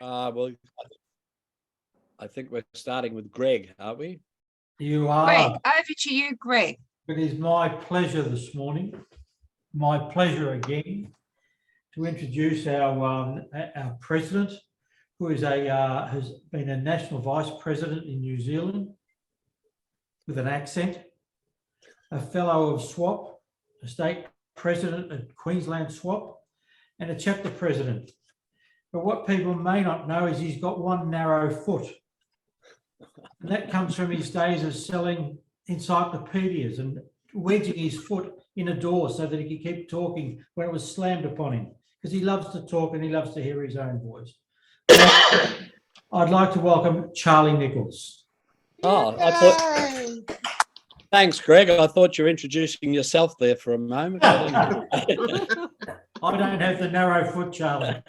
Well, I think we're starting with Greg, aren't we? You are. Greg, over to you, Greg. It is my pleasure this morning, my pleasure again, to introduce our president, who is has been a national vice president in New Zealand with an accent, a fellow of SWAP, a state president at Queensland SWAP, and a chapter president. But what people may not know is he's got one narrow foot. And that comes from his days of selling encyclopedias and wedging his foot in a door so that he could keep talking when it was slammed upon him, because he loves to talk and he loves to hear his own voice. I'd like to welcome Charlie Nichols. Oh, thanks, Greg. I thought you were introducing yourself there for a moment. I don't have the narrow foot, Charlie.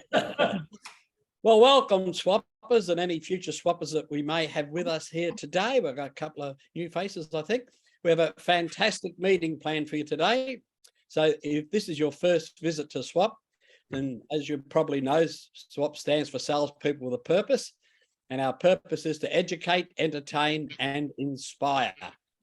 Well, welcome, swappers, and any future swappers that we may have with us here today. We've got a couple of new faces, I think. We have a fantastic meeting planned for you today. So if this is your first visit to SWAP, then as you probably know, SWAP stands for Salespeople with a Purpose. And our purpose is to educate, entertain, and inspire.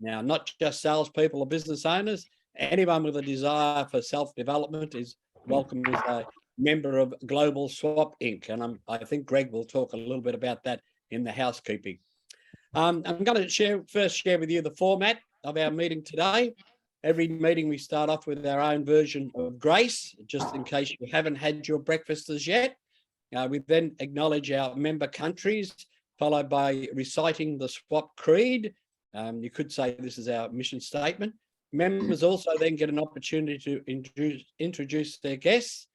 Now, not just salespeople or business owners, anyone with a desire for self-development is welcome as a member of Global SWAP Inc. And I think Greg will talk a little bit about that in the housekeeping. I'm going to first share with you the format of our meeting today. Every meeting we start off with our own version of grace, just in case you haven't had your breakfast as yet. We then acknowledge our member countries, followed by reciting the SWAP Creed. You could say this is our mission statement. Members also then get an opportunity to introduce their guests.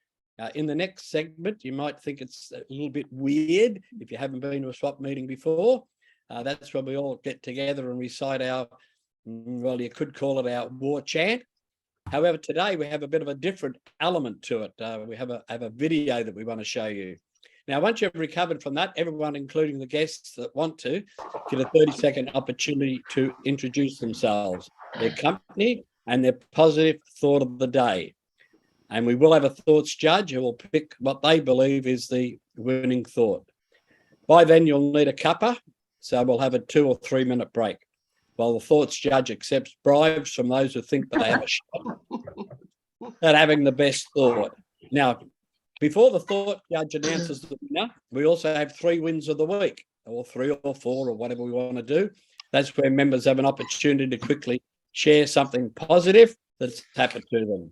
In the next segment, you might think it's a little bit weird if you haven't been to a SWAP meeting before. That's when we all get together and recite our, well, you could call it our war chant. However, today we have a bit of a different element to it. We have a video that we want to show you. Now, once you've recovered from that, everyone, including the guests that want to, get a 30-second opportunity to introduce themselves, their company, and their positive thought of the day. And we will have a thoughts judge who will pick what they believe is the winning thought. By then, you'll need a cuppa, so we'll have a 2 or 3 minute break while the thoughts judge accepts bribes from those who think they have a shot at having the best thought. Now, before the thought judge announces the winner, we also have 3 wins of the week, or 3 or 4 or whatever we want to do. That's where members have an opportunity to quickly share something positive that's happened to them.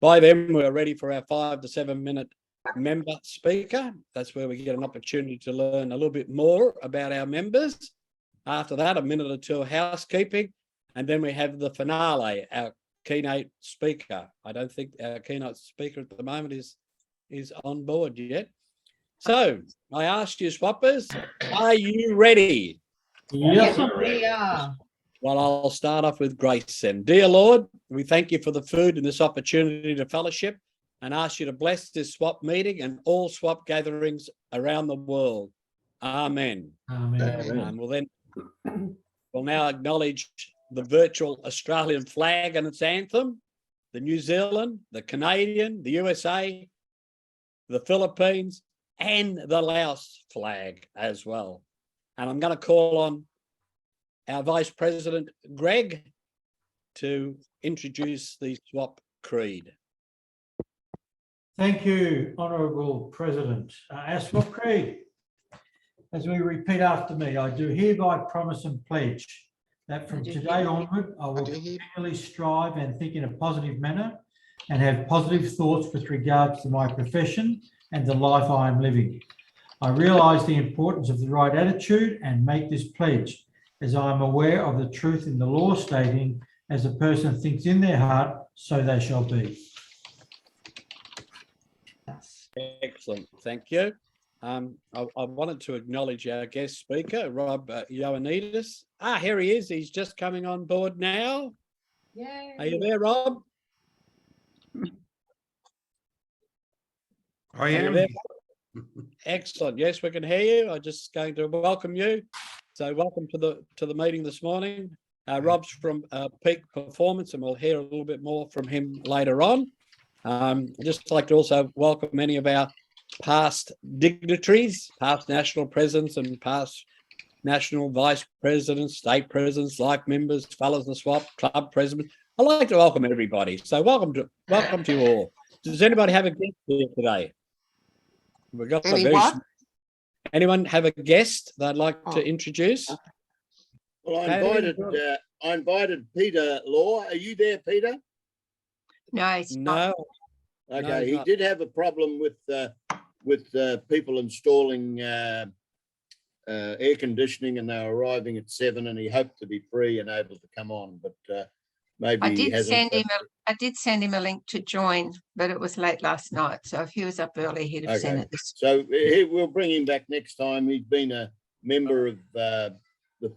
By then, we're ready for our 5 to 7 minute member speaker. That's where we get an opportunity to learn a little bit more about our members. After that, a minute or 2 of housekeeping. And then we have the finale, our keynote speaker. I don't think our keynote speaker at the moment is on board yet. So I asked you, swappers, are you ready? Yes, we are. Well, I'll start off with grace then. Dear Lord, we thank you for the food and this opportunity to fellowship, and ask you to bless this SWAP meeting and all SWAP gatherings around the world. Amen. Amen. We'll now acknowledge the virtual Australian flag and its anthem, the New Zealand, the Canadian, the USA, the Philippines, and the Laos flag as well. And I'm going to call on our Vice President, Greg, to introduce the SWAP Creed. Thank you, Honourable President. Our SWAP Creed. As we repeat after me, I do hereby promise and pledge that from today onward, I will continually strive and think in a positive manner and have positive thoughts with regards to my profession and the life I am living. I realise the importance of the right attitude and make this pledge as I am aware of the truth in the law stating, as a person thinks in their heart, so they shall be. Excellent, thank you. I wanted to acknowledge our guest speaker, Rob Yoannidis. Here he is. He's just coming on board now. Yay. Are you there, Rob? I am. Excellent. Yes, we can hear you. I'm just going to welcome you. So welcome to the meeting this morning. Rob's from Peak Performance, and we'll hear a little bit more from him later on. I'd just like to also welcome many of our past dignitaries, past national presidents and past national vice presidents, state presidents, life members, fellows of the SWAP, club presidents. I'd like to welcome everybody. So welcome to you all. Does anybody have a guest here today? We've got anyone have a guest they'd like to introduce? Well, I invited Peter Law. Are you there, Peter? No, it's not. No. Okay, No, he not. did have a problem with people installing air conditioning, and they were arriving at 7, and he hoped to be free and able to come on, but maybe I he did hasn't. send him a link to join, but it was late last night. So if he was up early, he'd have sent Okay, it. so we'll bring him back next time. He's been a member of the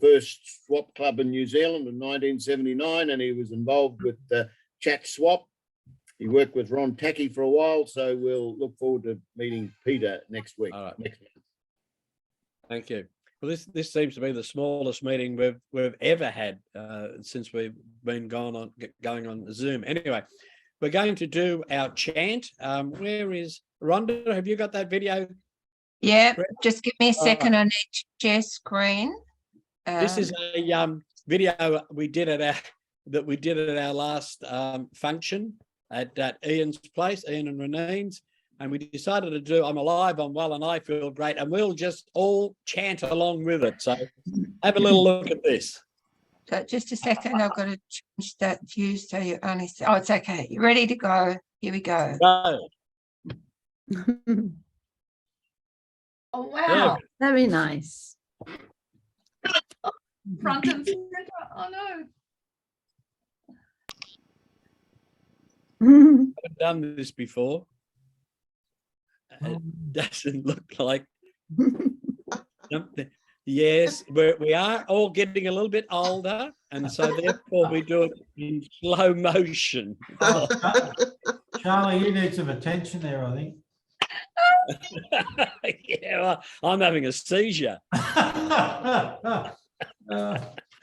first swap club in New Zealand in 1979, and he was involved with Chat Swap. He worked with Ron Tacky for a while, so we'll look forward to meeting Peter next week. All right. Next month. Thank you. Well, this seems to be the smallest meeting we've ever had since we've been going on Zoom. Anyway, we're going to do our chant. Where is Rhonda? Have you got that video? Yeah, Great. just give me a second. I need to share screen. This is a video we did at our last function at Ian's place, Ian and Renine's, and we decided to do I'm Alive, I'm Well, and I Feel Great, and we'll just all chant along with it. So have a little look at this. So just a second, I've got to change that view so you only see. Oh, it's okay. You ready to go? Here we go. Go. Oh, wow. Very nice. Front and center. Oh, no. I've done this before. It doesn't look like something. Yes, we are all getting a little bit older, and so therefore we do it in slow motion. Charlie, you need some attention there, I think. Yeah, well, I'm having a seizure. Are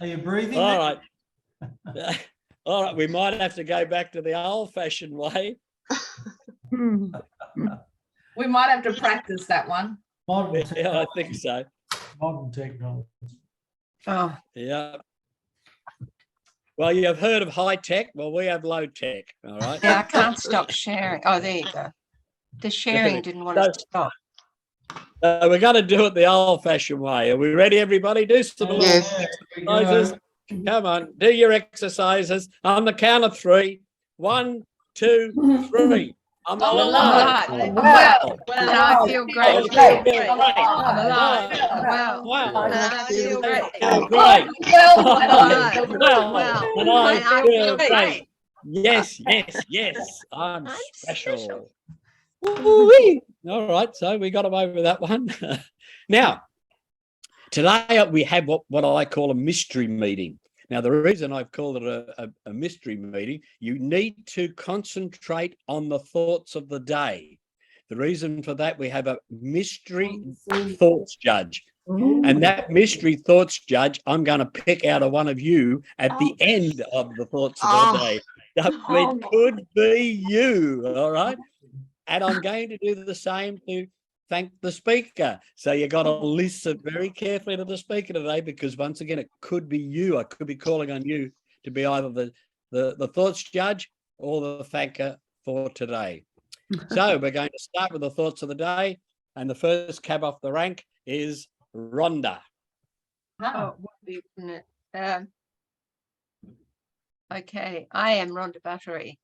you breathing? All right. All right, we might have to go back to the old-fashioned way. We might have to practice that one. Modern Yeah, I technology. think so. Modern technology. Oh, Yeah. Well, you've heard of high tech. Well, we have low tech. All right. yeah, I can't stop sharing. Oh, there you go. The sharing didn't want to stop. We're going to do it the old-fashioned way. Are we ready, everybody? Do some little exercises. Come on, do your exercises. On the count of 3. 1, 2, 3. I'm alive. Well, and I feel great. I'm alive. Well, Wow. and I feel great. Oh, great. Well, And I feel great. great. Yes. I'm I'm special. special. Woo-wee. All right, so we got away with that one. Now, today we have what I call a mystery meeting. Now, the reason I've called it a mystery meeting, you need to concentrate on the thoughts of the day. The reason for that, we have a mystery thoughts judge. And that mystery thoughts judge, I'm going to pick out of one of you at the end of the thoughts of the day. So it could be you, all right? And I'm going to do the same to thank the speaker. So you got to listen very carefully to the speaker today, because once again, it could be you. I could be calling on you to be either the thoughts judge or the thanker for today. So we're going to start with the thoughts of the day. And the first cab off the rank is Rhonda. Oh, wouldn't it? Okay, I am Rhonda Buttery.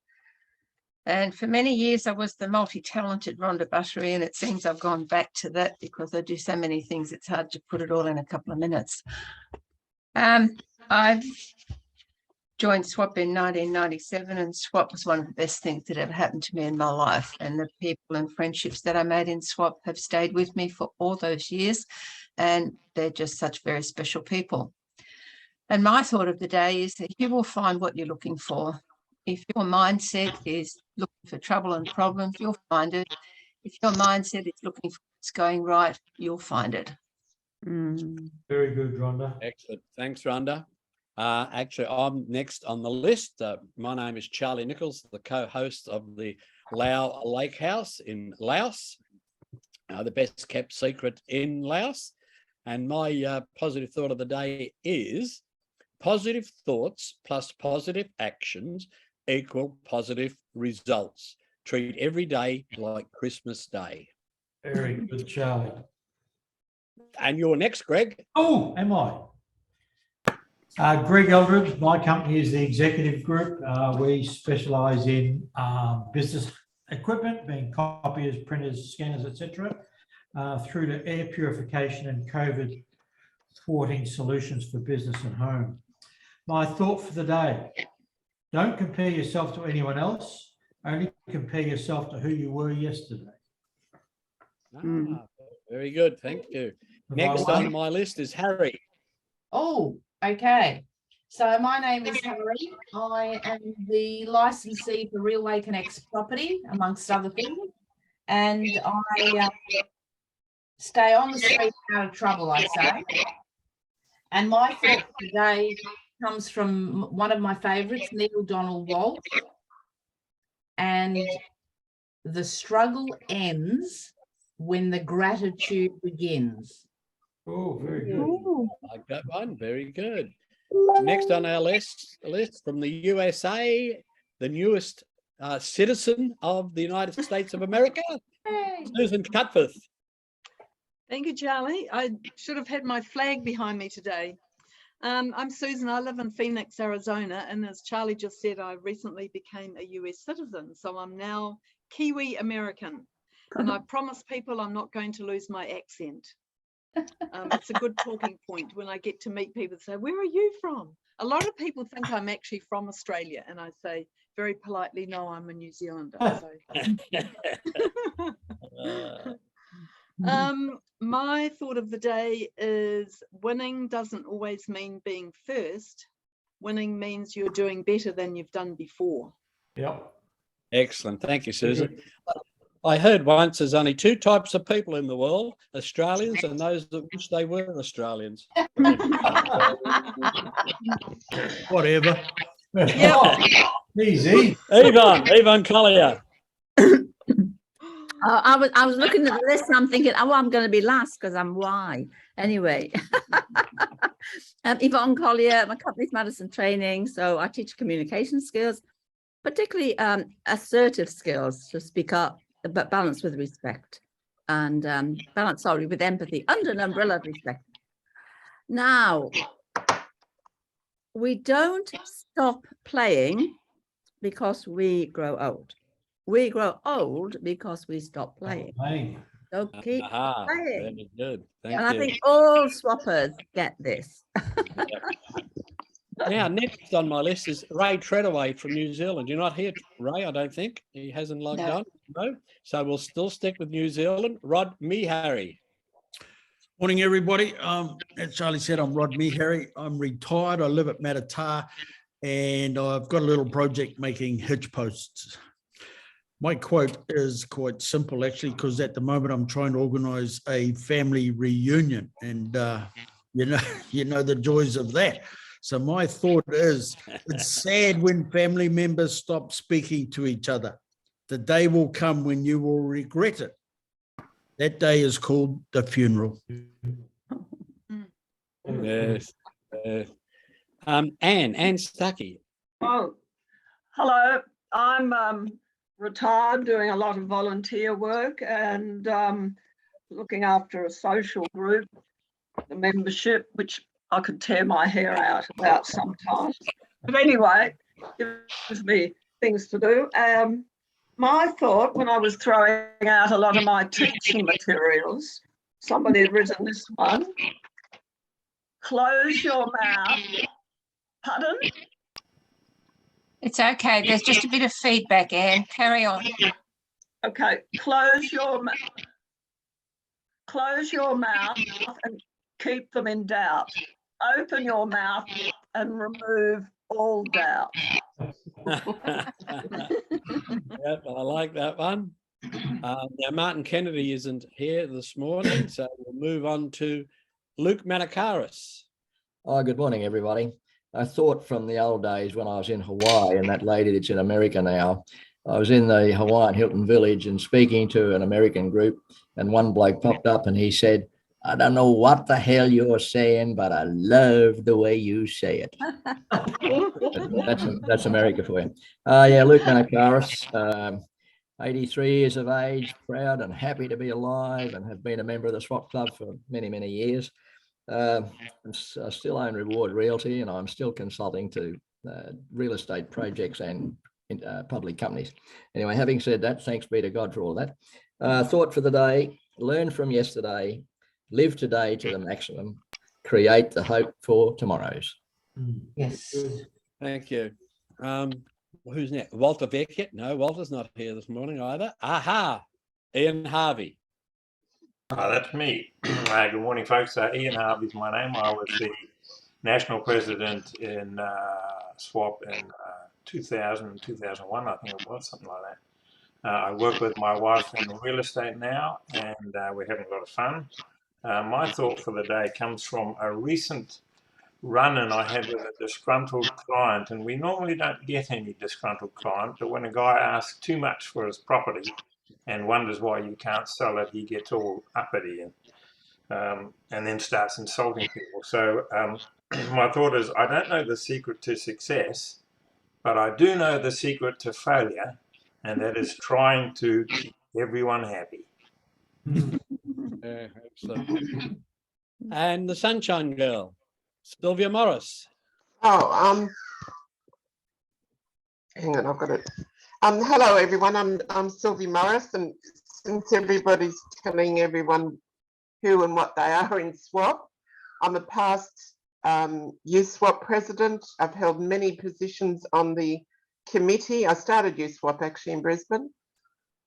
And for many years, I was the multi-talented Rhonda Buttery, and it seems I've gone back to that because I do so many things, it's hard to put it all in a couple of minutes. I've joined SWAP in 1997, and SWAP was one of the best things that ever happened to me in my life. And the people and friendships that I made in SWAP have stayed with me for all those years, and they're just such very special people. And my thought of the day is that you will find what you're looking for. If your mindset is looking for trouble and problems, you'll find it. If your mindset is looking for what's going right, you'll find it. Very good, Rhonda. Excellent. Thanks, Rhonda. Actually, I'm next on the list. My name is Charlie Nichols, the co-host of the Lao Lake House in Laos. the best kept secret in Laos. And my positive thought of the day is positive thoughts plus positive actions equal positive results. Treat every day like Christmas Day. Very good, Charlie. And you're next, Greg. Oh, am I? Greg Eldridge, my company is the executive group. We specialise in business equipment, being copiers, printers, scanners, etc., through to air purification and COVID thwarting solutions for business and home. My thought for the day: don't compare yourself to anyone else, only compare yourself to who you were yesterday. Very good, thank you. Next on my list is Harry. Oh, okay. So my name is Harry. I am the licensee for Railway Connect's property, amongst other things. And I stay on the street out of trouble, I say. And my thought today comes from one of my favourites, Neil Donald Walsh. And the struggle ends when the gratitude begins. Oh, very good. I like that one. Very good. Next on our list from the USA, the newest citizen of the United States of America, Susan Cutforth. Thank you, Charlie. I should have had my flag behind me today. I'm Susan. I live in Phoenix, Arizona, and as Charlie just said, I recently became a US citizen, so I'm now Kiwi American. And I promise people I'm not going to lose my accent. It's a good talking point when I get to meet people and say, where are you from? A lot of people think I'm actually from Australia, and I say very politely, no, I'm a New Zealander. So. My thought of the day is winning doesn't always mean being first. Winning means you're doing better than you've done before. Yep. Excellent. Thank you, Susan. I heard once there's only two types of people in the world, Australians and those that wish they were Australians. Whatever. Yeah. Easy. Yvonne Collier. I was looking at the list and I'm thinking, oh, I'm going to be last because I'm Y. Anyway, Yvonne Collier, my company's Madison Training. So I teach communication skills, particularly assertive skills to speak up, but balanced with respect and with empathy under an umbrella of respect. Now, we don't stop playing because we grow old. We grow old because we stop playing. So keep playing. Very good. Thank you. I think all swappers get this. Now, next on my list is Ray Treadaway from New Zealand. You're not here, Ray, I don't think. He hasn't logged on. No. So we'll still stick with New Zealand. Rod MEHARRY. Morning, everybody. As Charlie said, I'm Rod MEHARRY. I'm retired. I live at Matata, and I've got a little project making hitch posts. My quote is quite simple, actually, because at the moment I'm trying to organise a family reunion, and you know the joys of that. So my thought is, it's sad when family members stop speaking to each other. The day will come when you will regret it. That day is called the funeral. Yes. Anne Stuckey. Oh, hello. I'm retired, doing a lot of volunteer work and looking after a social group, the membership, which I could tear my hair out about sometimes. But anyway, it gives me things to do. My thought when I was throwing out a lot of my teaching materials, somebody had written this one: close your mouth. Pardon? It's okay. There's just a bit of feedback, Anne. Carry on. Okay, close your mouth and keep them in doubt. Open your mouth and remove all doubt. Yep, I like that one. Now, Martin Kennedy isn't here this morning, so we'll move on to Luke Manakaris. Oh, good morning, everybody. I thought from the old days when I was in Hawaii and that lady that's in America now, I was in the Hawaiian Hilton Village and speaking to an American group, and one bloke popped up and he said, "I don't know what the hell you're saying, but I love the way you say it." That's America for you. Yeah, Luke Manakaris, 83 years of age, proud and happy to be alive, and have been a member of the SWAP Club for many, many years. I still own Reward Realty, and I'm still consulting to real estate projects and public companies. Anyway, having said that, thanks be to God for all that. Thought for the day: learn from yesterday, live today to the maximum, create the hope for tomorrows. Yes. Thank you. Who's next? Walter Beckett? No, Walter's not here this morning either. Aha, Ian Harvey. That's me. Good morning, folks. Ian Harvey is my name. I was the national president in SWAP in 2000, 2001, I think it was, something like that. I work with my wife in real estate now, and we're having a lot of fun. My thought for the day comes from a recent run-in I had with a disgruntled client, and we normally don't get any disgruntled client, but when a guy asks too much for his property and wonders why you can't sell it, he gets all uppity and then starts insulting people. So my thought is, I don't know the secret to success, but I do know the secret to failure, and that is trying to keep everyone happy. Excellent. And the Sunshine Girl, Sylvia Morris. Oh, hang on, I've got it. Hello everyone, I'm Sylvia Morris, and since everybody's telling everyone who and what they are in SWAP, I'm a past Youth SWAP president. I've held many positions on the committee. I started Youth SWAP actually in Brisbane.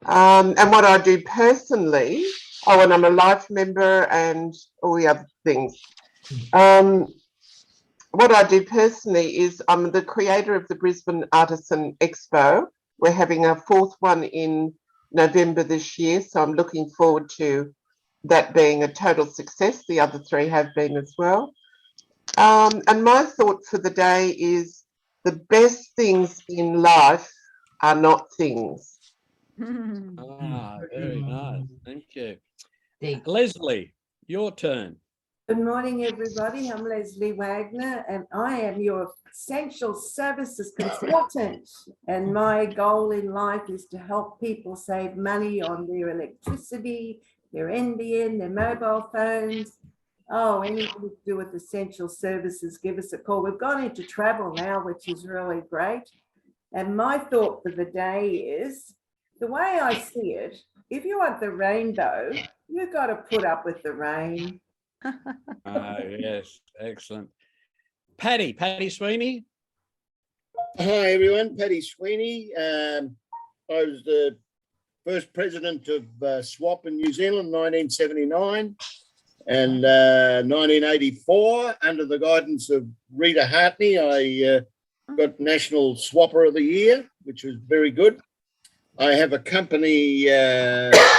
And what I do personally, and I'm a life member and all the other things. What I do personally is I'm the creator of the Brisbane Artisan Expo. We're having our 4th one in November this year, so I'm looking forward to that being a total success. The other 3 have been as well. And my thought for the day is the best things in life are not things. Very nice. Thank you. Leslie, your turn. Good morning, everybody. I'm Leslie Wagner, and I am your essential services consultant. And my goal in life is to help people save money on their electricity, their NBN, their mobile phones. Oh, anything to do with essential services, give us a call. We've gone into travel now, which is really great. And my thought for the day is, the way I see it, if you want the rainbow, you've got to put up with the rain. Yes, excellent. Paddy Sweeney. Hi everyone, Paddy Sweeney. I was the first president of SWAP in New Zealand, 1979, and 1984, under the guidance of Rita Hartney, I got National Swapper of the Year, which was very good. I have a company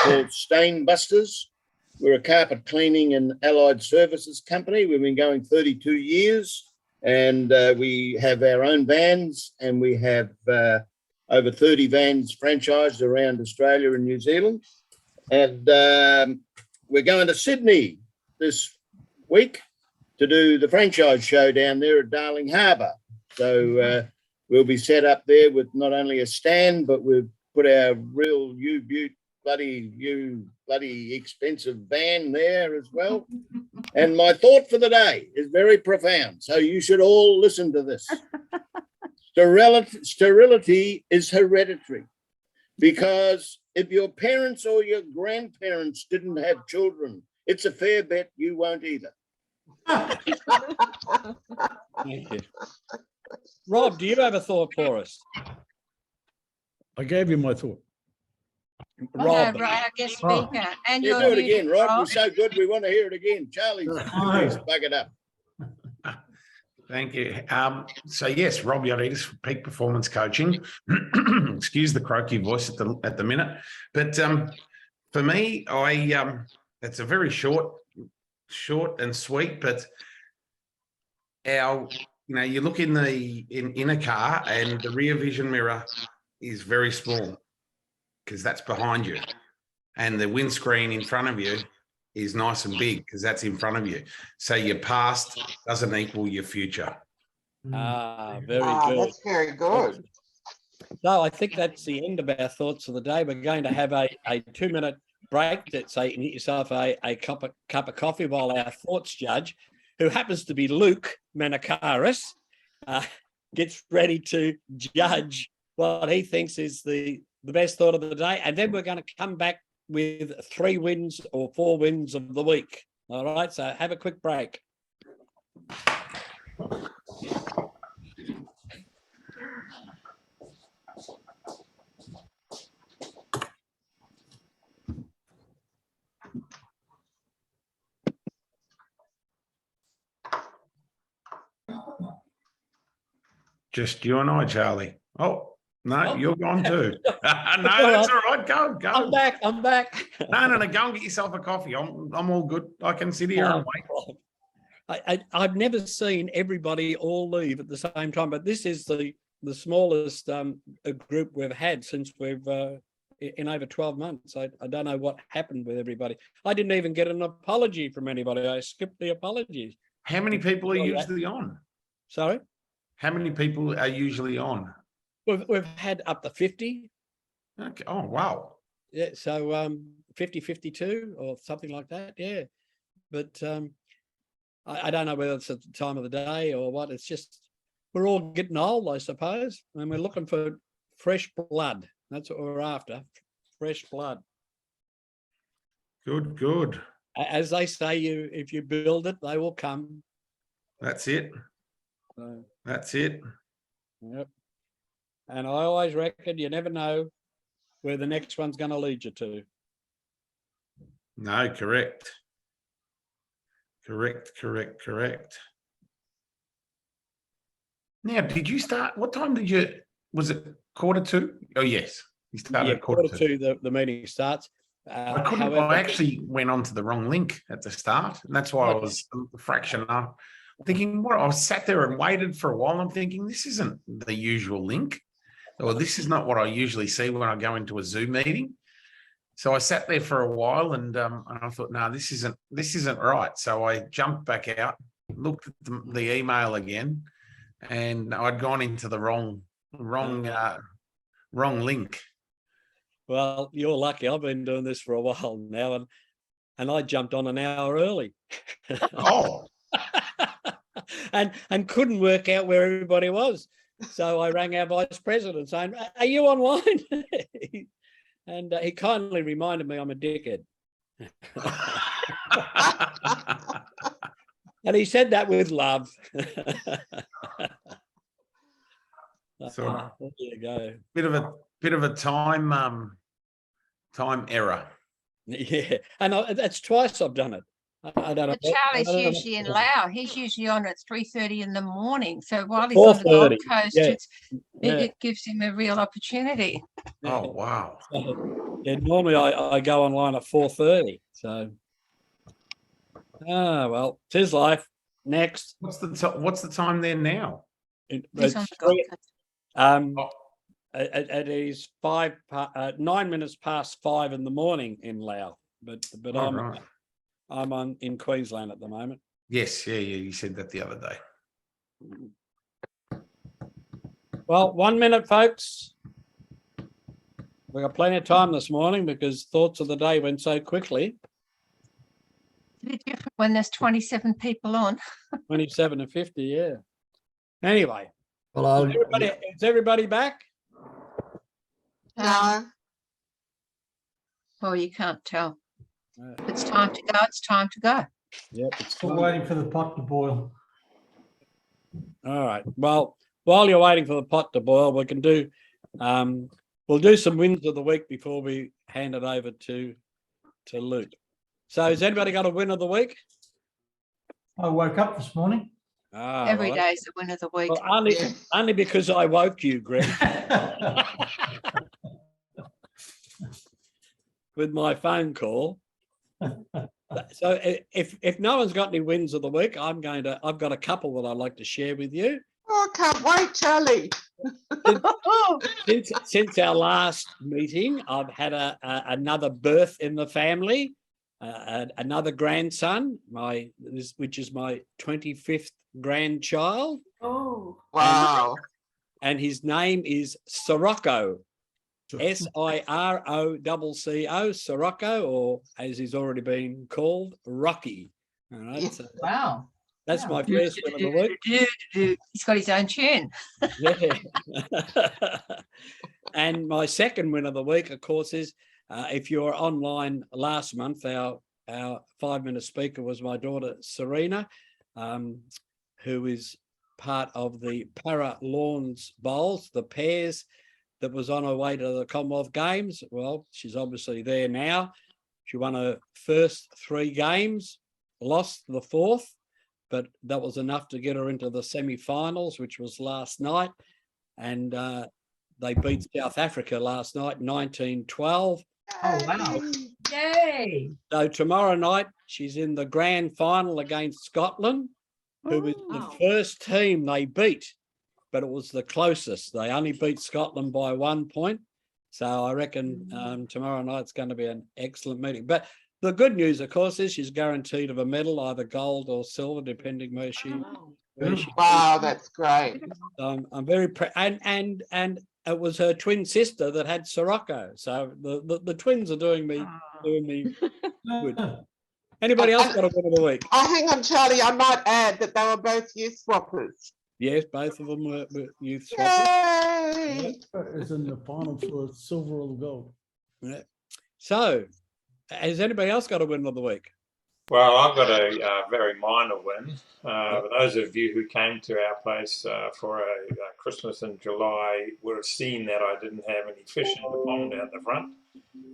called Stain Busters. We're a carpet cleaning and allied services company. We've been going 32 years, and we have our own vans, and we have over 30 vans franchised around Australia and New Zealand. And we're going to Sydney this week to do the franchise show down there at Darling Harbour. So we'll be set up there with not only a stand, but we've put our real bloody expensive van there as well. And my thought for the day is very profound, so you should all listen to this. Sterility is hereditary, because if your parents or your grandparents didn't have children, it's a fair bet you won't either. Thank you. Rob, do you have a thought for us? I gave you my thought. Rob. Our guest speaker. And Yeah, your do it again, Rob. Rob. You're so good, we want to hear it again. Charlie's bug it up. Thank you. So yes, Rob Yoannidis for Peak Performance Coaching. Excuse the croaky voice at the minute, but for me, it's a very short and sweet. But you look in a car, and the rear vision mirror is very small because that's behind you. And the windscreen in front of you is nice and big because that's in front of you. So your past doesn't equal your future. Ah, very Ah, good. that's very good. So I think that's the end of our thoughts of the day. We're going to have a 2-minute break. That's say get yourself a cup of coffee while our thoughts judge, who happens to be Luke Manakaris, gets ready to judge what he thinks is the best thought of the day. And then we're going to come back with 3 wins or 4 wins of the week. All right, so have a quick break. Just you and I, Charlie. Oh, no, Oh. you're gone too. No, all that's right. all right. Go. I'm back. No, go and get yourself a coffee. I'm all good. I can sit here and wait. I've never seen everybody all leave at the same time, but this is the smallest group we've had since we've in over 12 months. I don't know what happened with everybody. I didn't even get an apology from anybody. I skipped the apologies. How many people are usually on? Sorry? How many people are usually on? We've had up to 50. Okay. Oh, wow. Yeah, so 50, 52 or something like that. Yeah. But I don't know whether it's at the time of the day or what. It's just we're all getting old, I suppose, and we're looking for fresh blood. That's what we're after, fresh blood. Good. As they say, if you build it, they will come. That's it. That's it. Yep. And I always reckon you never know where the next one's going to lead you to. No, correct. Now, did you start? What time did you? Was it 1:45? Oh, yes. You started at 1:45. The meeting starts. I actually went onto the wrong link at the start, and that's why I was a fraction up. Thinking, what? I sat there and waited for a while. I'm thinking, this isn't the usual link, or this is not what I usually see when I go into a Zoom meeting. So I sat there for a while, and I thought, no, this isn't right. So I jumped back out, looked at the email again, and I'd gone into the wrong link. Well, you're lucky. I've been doing this for a while now, and I jumped on an hour early. Oh. and couldn't work out where everybody was. So I rang our vice president saying, "Are you online?" And he kindly reminded me I'm a dickhead. And he said that with love. So there you go. Bit of a time error. Yeah, and that's twice I've done it. I don't know. But Charlie's usually in Laos. He's usually on at 3:30 in the morning. So while he's 4:30, on the Gold Coast, yeah. it gives him a real opportunity. Oh, wow. Yeah, normally I go online at 4:30. So, well, 'tis life. Next. What's the time there now? He's on the Gold Coast. It is 9 minutes past 5 in the morning in Laos, but Right. I'm in Queensland at the moment. Yes, yeah, you said that the other day. Well, 1 minute, folks. We got plenty of time this morning because thoughts of the day went so quickly. It's a bit different when there's 27 people on. 27 to 50, yeah. Anyway, Well, is everybody back? No. Well, you can't tell. If it's time to go, it's time to go. Yep. Still waiting for the pot to boil. All right. Well, while you're waiting for the pot to boil, we can do we'll do some wins of the week before we hand it over to Luke. So has anybody got a win of the week? I woke up this morning. Every day is the win of the week. Well, only because I woke you, Greg. With my phone call. So if no one's got any wins of the week, I've got a couple that I'd like to share with you. Oh, I can't wait, Charlie. Since our last meeting, I've had another birth in the family, another grandson, which is my 25th grandchild. Oh, Wow. And his name is Sirocco, Sirocco, Sirocco, or as he's already been called, Rocky. All right, Yeah. so Wow. that's Yeah. my first one of the week. He's got his own tune. Yeah. And my second win of the week, of course, is if you were online last month, our 5-minute speaker was my daughter, Serena, who is part of the Para Lawns Bowls, the pairs that was on her way to the Commonwealth Games. Well, she's obviously there now. She won her first 3 games, lost the 4th, but that was enough to get her into the semi-finals, which was last night. And they beat South Africa last night, 19-12. Oh, wow. Yay. So tomorrow night, she's in the grand final against Scotland, who was the first team they beat, but it was the closest. They only beat Scotland by 1 point. So I reckon tomorrow night's going to be an excellent meeting. But the good news, of course, is she's guaranteed of a medal, either gold or silver, depending where she. Wow, that's great. I'm very and it was her twin sister that had Sirocco. So the twins are doing me good. Anybody else got a win of the week? Oh, hang on, Charlie. I might add that they were both youth swappers. Yes, both of them were youth swappers. Yay! Is in the final for silver or gold. Yeah. So, has anybody else got a win of the week? Well, I've got a very minor win. For those of you who came to our place for a Christmas in July would have seen that I didn't have any fish in the pond out the front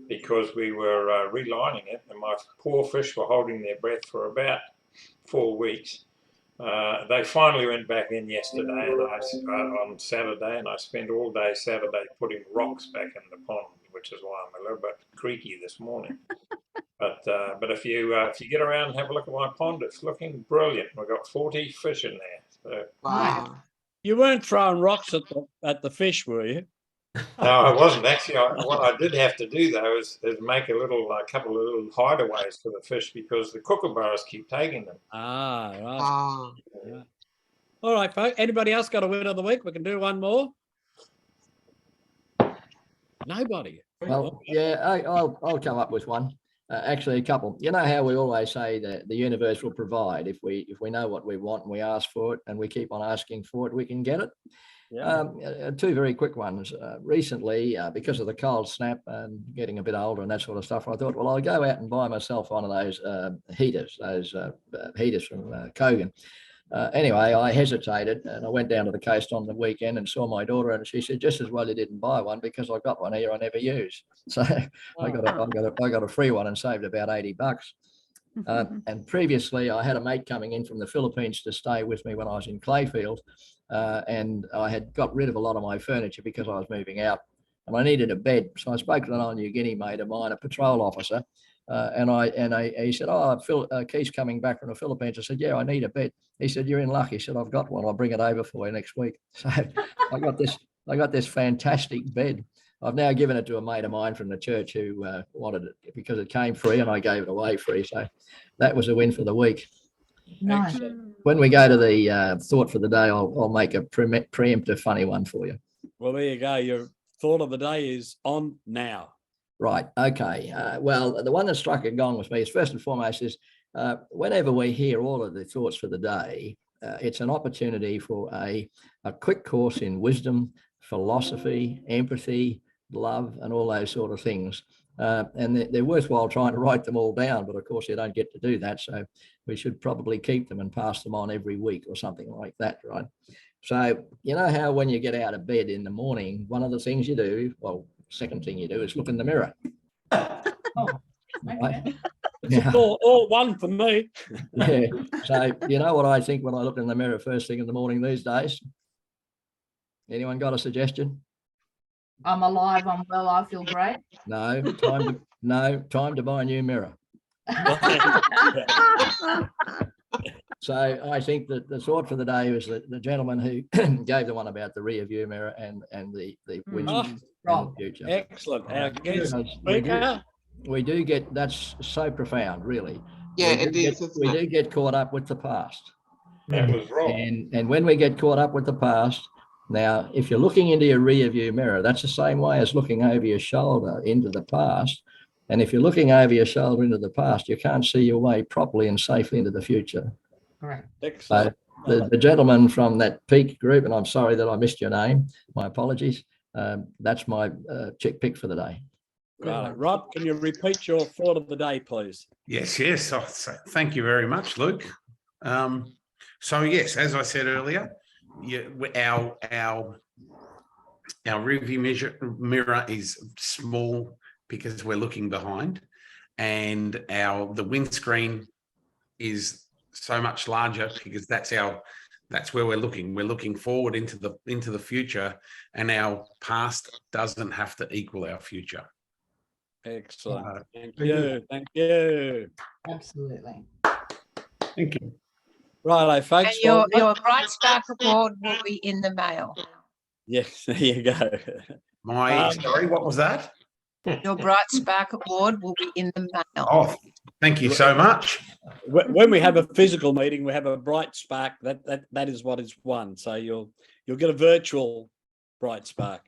because we were relining it, and my poor fish were holding their breath for about 4 weeks. They finally went back in yesterday and on Saturday, and I spent all day Saturday putting rocks back in the pond, which is why I'm a little bit creaky this morning. But if you get around and have a look at my pond, it's looking brilliant. We've got 40 fish in there. So. Wow. You weren't throwing rocks at the fish, were you? No, I wasn't actually. What I did have to do though is make a couple of little hideaways for the fish because the kookaburras keep taking them. Ah, right. Oh. Yeah. All right, folks. Anybody else got a win of the week? We can do one more. Nobody. Well, yeah, I'll come up with one. Actually, a couple. You know how we always say that the universe will provide if we know what we want and we ask for it and we keep on asking for it, we can get it. Yeah. 2 very quick ones. Recently, because of the cold snap and getting a bit older and that sort of stuff, I thought, well, I'll go out and buy myself one of those heaters from Kogan. Anyway, I hesitated and I went down to the coast on the weekend and saw my daughter, and she said, just as well you didn't buy one because I got one here I never use. So I got a free one and saved about $80. And previously I had a mate coming in from the Philippines to stay with me when I was in Clayfield, and I had got rid of a lot of my furniture because I was moving out and I needed a bed. So I spoke to an old New Guinea mate of mine, a patrol officer, and he said, oh, Keith's coming back from the Philippines. I said, yeah, I need a bed. He said, you're in luck. He said, I've got one. I'll bring it over for you next week. So I got this fantastic bed. I've now given it to a mate of mine from the church who wanted it because it came free and I gave it away free. So that was a win for the week. Nice. When we go to the thought for the day, I'll make a preemptive funny one for you. Well, there you go. Your thought of the day is on now. Right. Okay. Well, the one that struck a gong with me is first and foremost is whenever we hear all of the thoughts for the day, it's an opportunity for a quick course in wisdom, philosophy, empathy, love, and all those sort of things. And they're worthwhile trying to write them all down, but of course you don't get to do that. So we should probably keep them and pass them on every week or something like that, right? So you know how when you get out of bed in the morning, one of the things you do, well, second thing you do is look in the mirror. Oh, okay. It's all one for me. Yeah. So you know what I think when I look in the mirror first thing in the morning these days? Anyone got a suggestion? I'm alive, I'm well, I feel great. No, time to buy a new mirror. So I think that the thought for the day was that the gentleman who gave the one about the rear view mirror and the windscreen in the future. Excellent. Our guest Because speaker. we do get, that's so profound, really. Yeah, We it do is, get- isn't We it? do get caught up with the past. That was wrong. And when we get caught up with the past, now, if you're looking into your rear view mirror, that's the same way as looking over your shoulder into the past. And if you're looking over your shoulder into the past, you can't see your way properly and safely into the future. Correct. Excellent. So the gentleman from that peak group, and I'm sorry that I missed your name, my apologies. That's my chick pick for the day. Right. Rob, can you repeat your thought of the day, please? Yes, yes. Thank you very much, Luke. So yes, as I said earlier, our rearview mirror is small because we're looking behind, and the windscreen is so much larger because that's where we're looking. We're looking forward into the future, and our past doesn't have to equal our future. Excellent. Thank you. Thank you. Absolutely. Thank you. Righto, And folks. your well, Bright Spark Award will be in the mail. yes, there you go. Sorry, what was that? Your Bright Spark Award will be in the mail. Oh, thank you so much. When we have a physical meeting, we have a Bright Spark. That is what is won. So you'll get a virtual Bright Spark.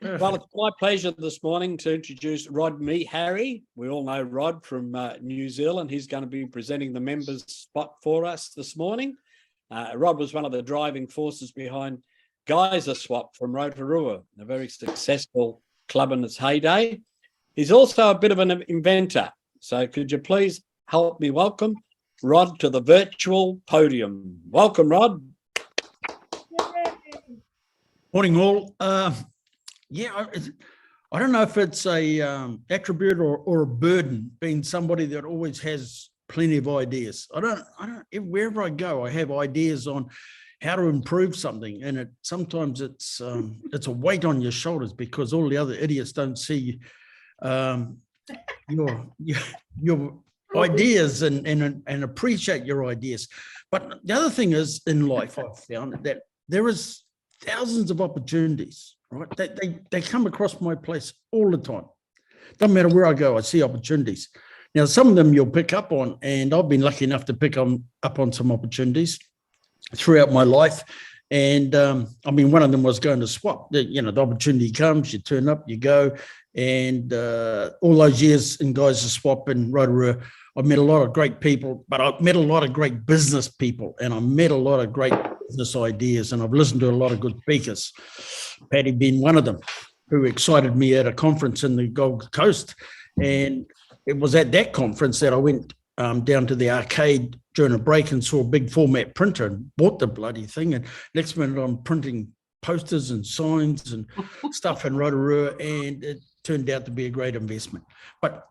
Well, it's my pleasure this morning to introduce Rod MEHARRY. We all know Rod from New Zealand. He's going to be presenting the members spot for us this morning. Rod was one of the driving forces behind Geyser Swap from Rotorua, a very successful club in its heyday. He's also a bit of an inventor. So could you please help me welcome Rod to the virtual podium? Welcome, Rod. Morning, all. Yeah, I don't know if it's a attribute or a burden, being somebody that always has plenty of ideas. I don't. Wherever I go, I have ideas on how to improve something, and sometimes it's a weight on your shoulders because all the other idiots don't see your ideas and appreciate your ideas. But the other thing is, in life, I've found that there is thousands of opportunities. Right, they come across my place all the time. Doesn't matter where I go, I see opportunities. Now, some of them you'll pick up on, and I've been lucky enough to pick up on some opportunities throughout my life. And I mean, one of them was going to swap. The opportunity comes, you turn up, you go, and all those years in Geyser Swap in Rotorua, I've met a lot of great people, but I've met a lot of great business people, and I've met a lot of great business ideas, and I've listened to a lot of good speakers, Paddy being one of them, who excited me at a conference in the Gold Coast. And it was at that conference that I went down to the arcade during a break and saw a big format printer and bought the bloody thing. And next minute I'm printing posters and signs and stuff in Rotorua, and it turned out to be a great investment. But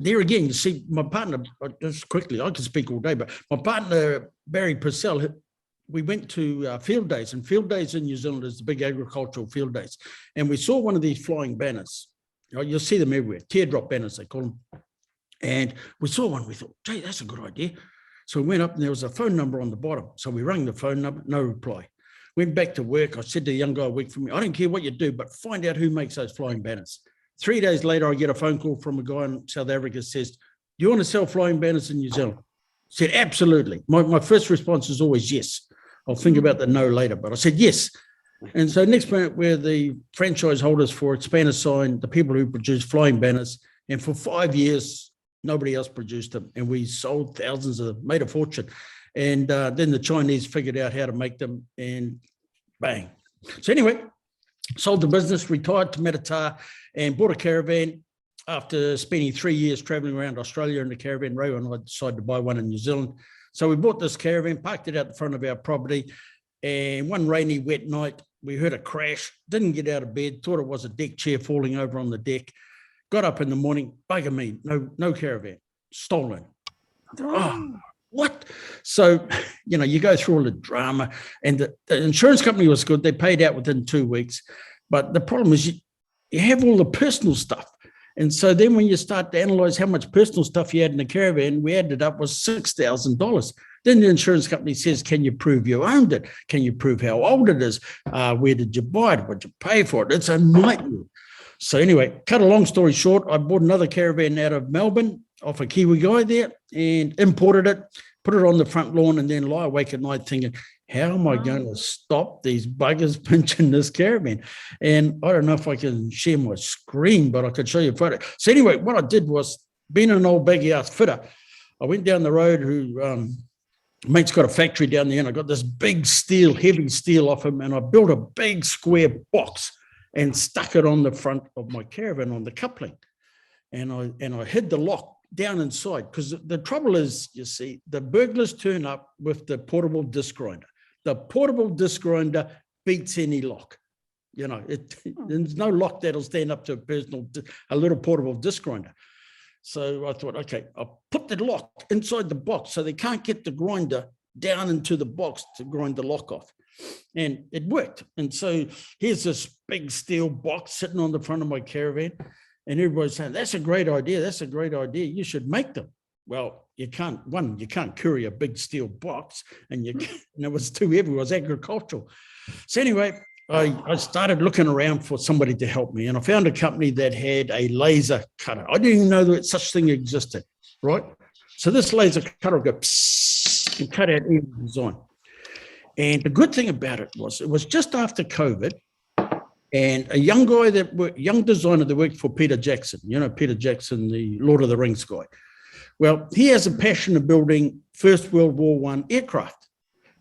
there again, you see, my partner, just quickly, I could speak all day, but my partner, Barry Purcell, we went to field days, and field days in New Zealand is the big agricultural field days. And we saw one of these flying banners. You'll see them everywhere, teardrop banners, they call them. And we saw one, we thought, gee, that's a good idea. So we went up and there was a phone number on the bottom. So we rang the phone number, no reply. Went back to work. I said to the young guy who worked for me, I don't care what you do, but find out who makes those flying banners. 3 days later, I get a phone call from a guy in South Africa, says, do you want to sell flying banners in New Zealand? I said, absolutely. My first response is always yes. I'll think about the no later, but I said yes. And so next minute, we're the franchise holders for Expand Sign, the people who produce flying banners. And for 5 years, nobody else produced them. And we sold thousands of them, made a fortune. And then the Chinese figured out how to make them, and bang. So anyway, sold the business, retired to Medita, and bought a caravan. After spending 3 years traveling around Australia in the caravan, Ray and I decided to buy one in New Zealand. So we bought this caravan, parked it out the front of our property, and one rainy, wet night, we heard a crash, didn't get out of bed, thought it was a deck chair falling over on the deck, got up in the morning, bugger me, no caravan, stolen. Oh, what? So, you go through all the drama, and the insurance company was good. They paid out within 2 weeks. But the problem is you have all the personal stuff. And so then when you start to analyze how much personal stuff you had in the caravan, we added up was $6,000. Then the insurance company says, can you prove you owned it? Can you prove how old it is? Where did you buy it? What did you pay for it? It's a nightmare. So anyway, cut a long story short, I bought another caravan out of Melbourne off a Kiwi guy there and imported it, put it on the front lawn, and then lie awake at night thinking, how am I going to stop these buggers pinching this caravan? And I don't know if I can share my screen, but I could show you a photo. So anyway, what I did was, being an old baggy ass fitter, I went down the road who mate's got a factory down there, and I got this big steel, heavy steel off him, and I built a big square box and stuck it on the front of my caravan on the coupling. And I hid the lock down inside, because the trouble is, you see, the burglars turn up with the portable disc grinder. The portable disc grinder beats any lock. You know, there's no lock that'll stand up to a little portable disc grinder. So I thought, okay, I'll put the lock inside the box so they can't get the grinder down into the box to grind the lock off. And it worked. And so here's this big steel box sitting on the front of my caravan. And everybody's saying, that's a great idea. That's a great idea. You should make them. Well, you can't carry a big steel box, and it was too heavy. It was agricultural. So anyway, I started looking around for somebody to help me, and I found a company that had a laser cutter. I didn't even know that such thing existed, right? So this laser cutter would go psst and cut out any design. And the good thing about it was just after COVID, and a young designer that worked for Peter Jackson, you know, Peter Jackson, the Lord of the Rings guy. Well, he has a passion of building First World War I aircraft.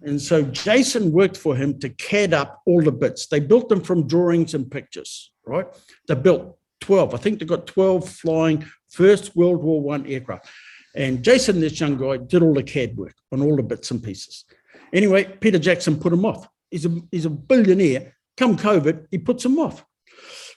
And so Jason worked for him to CAD up all the bits. They built them from drawings and pictures, right? They built 12. I think they got 12 flying First World War I aircraft. And Jason, this young guy, did all the CAD work on all the bits and pieces. Anyway, Peter Jackson put him off. He's a billionaire. Come COVID, he puts him off.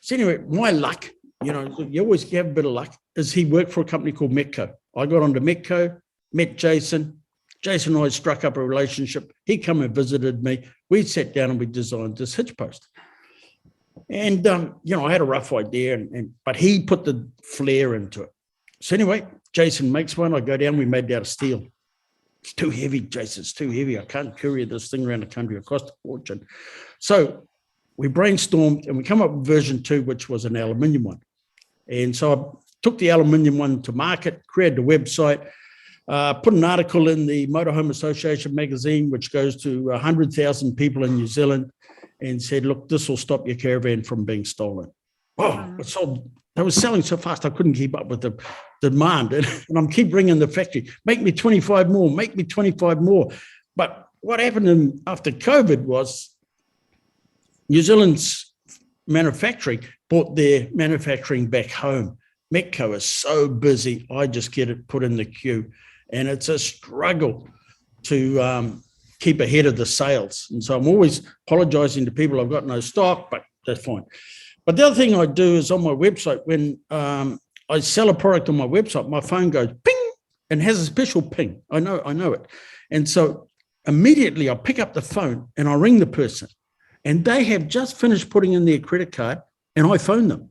So anyway, my luck, you know, you always have a bit of luck, is he worked for a company called Metco. I got onto Metco, met Jason. Jason and I struck up a relationship. He come and visited me. We sat down and we designed this hitch post. And, you know, I had a rough idea, but he put the flair into it. So anyway, Jason makes one. I go down, we made it out of steel. It's too heavy, Jason, it's too heavy. I can't carry this thing around the country. It cost a fortune. So we brainstormed and we come up with version 2, which was an aluminium one. And so I took the aluminium one to market, created a website, put an article in the Motorhome Association magazine, which goes to 100,000 people in New Zealand, and said, look, this will stop your caravan from being stolen. Oh, it sold. They were selling so fast, I couldn't keep up with the demand. And I'm keep ringing the factory, make me 25 more, make me 25 more. But what happened after COVID was New Zealand's manufacturing brought their manufacturing back home. Metco is so busy, I just get it put in the queue. And it's a struggle to keep ahead of the sales. And so I'm always apologizing to people, I've got no stock, but that's fine. But the other thing I do is on my website, when I sell a product on my website, my phone goes ping and has a special ping. I know it. And so immediately I pick up the phone and I ring the person, and they have just finished putting in their credit card, and I phone them.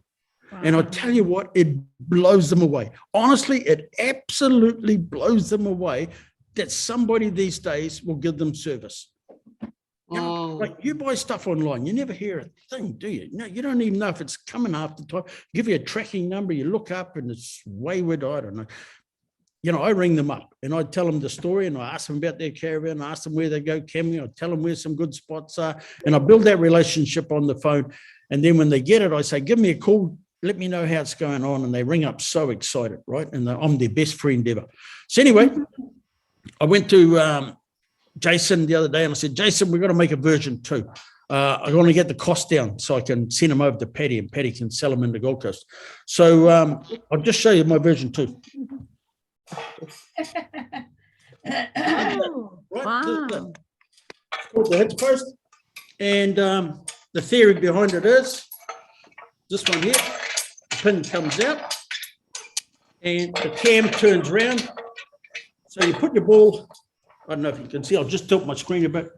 Wow. And I tell you what, it blows them away. Honestly, it absolutely blows them away that somebody these days will give them service. You know, like you buy stuff online, you never hear a thing, do you? No, you don't even know if it's coming after time. Give you a tracking number, you look up and it's wayward, I don't know. You know, I ring them up and I tell them the story, and I ask them about their caravan, I ask them where they go camping, I tell them where some good spots are, and I build that relationship on the phone. And then when they get it, I say, give me a call, let me know how it's going on. And they ring up so excited, right? And I'm their best friend ever. So anyway, I went to Jason the other day and I said, Jason, we've got to make a version 2. I want to get the cost down so I can send them over to Paddy, and Paddy can sell them in the Gold Coast. So I'll just show you my version 2. Oh, wow. It's called the hitch post. And the theory behind it is this one here. The pin comes out and the cam turns around. So you put your ball, I don't know if you can see, I'll just tilt my screen a bit.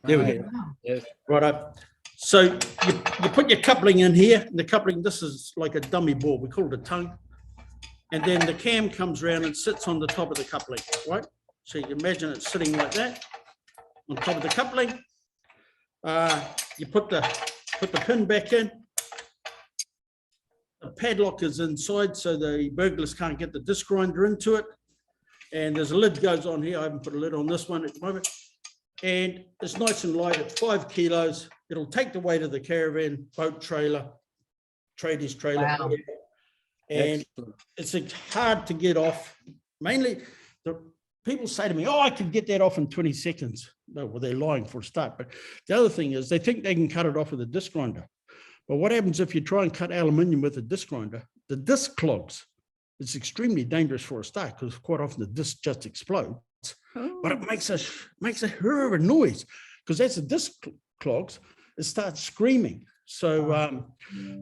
There we go. Yes. Right up. So you put your coupling in here, and the coupling, this is like a dummy ball. We call it a tongue. And then the cam comes around and sits on the top of the coupling, right? So you can imagine it sitting like that on top of the coupling. You put the pin back in. The padlock is inside, so the burglars can't get the disc grinder into it. And there's a lid goes on here. I haven't put a lid on this one at the moment. And it's nice and light at 5 kilos. It'll take the weight of the caravan, boat trailer, tradies trailer. Wow. And it's hard to get off. Mainly, the people say to me, "Oh, I can get that off in 20 seconds." No, well, they're lying for a start. But the other thing is they think they can cut it off with a disc grinder. But what happens if you try and cut aluminium with a disc grinder? The disc clogs. It's extremely dangerous for a start because quite often the disc just explodes. Oh. But it makes a horrible noise because as the disc clogs, it starts screaming. So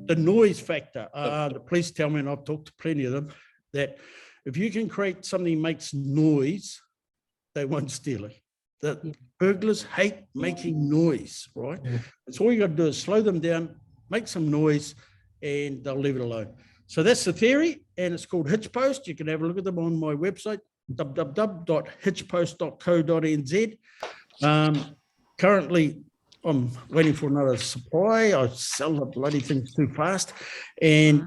the noise factor, the police tell me, and I've talked to plenty of them, that if you can create something that makes noise, they won't steal it. The burglars hate making noise, right? So all you got to do is slow them down, make some noise, and they'll leave it alone. So that's the theory, and it's called hitch post. You can have a look at them on my website, www.hitchpost.co.nz. Currently, I'm waiting for another supply. I sell the bloody things too fast. And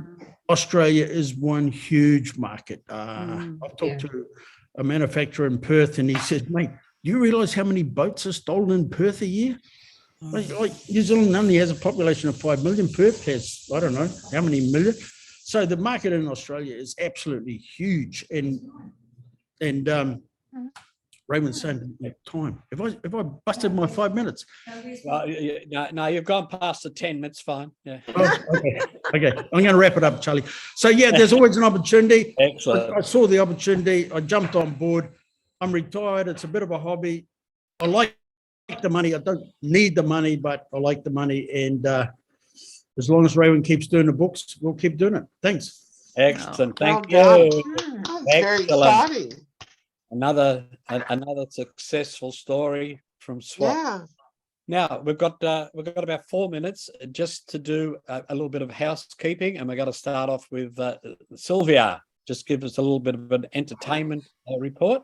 Australia is one huge market. I've talked to a manufacturer in Perth, and he says, "Mate, do you realize how many boats are stolen in Perth a year?" Like New Zealand only has a population of 5 million. Perth has, I don't know, how many million. So the market in Australia is absolutely huge. And Raymond's saying to me, time. If I busted my 5 minutes? No, you've gone past the 10 minutes, fine. Yeah. Oh, okay. I'm going to wrap it up, Charlie. So yeah, there's always an opportunity. Excellent. I saw the opportunity. I jumped on board. I'm retired. It's a bit of a hobby. I like the money. I don't need the money, but I like the money. And as long as Raymond keeps doing the books, we'll keep doing it. Thanks. Excellent. Thank Well you. That's very exciting. Another successful story from SWAP. Yeah. Now we've got about 4 minutes just to do a little bit of housekeeping, and we're going to start off with Sylvia. Just give us a little bit of an entertainment report.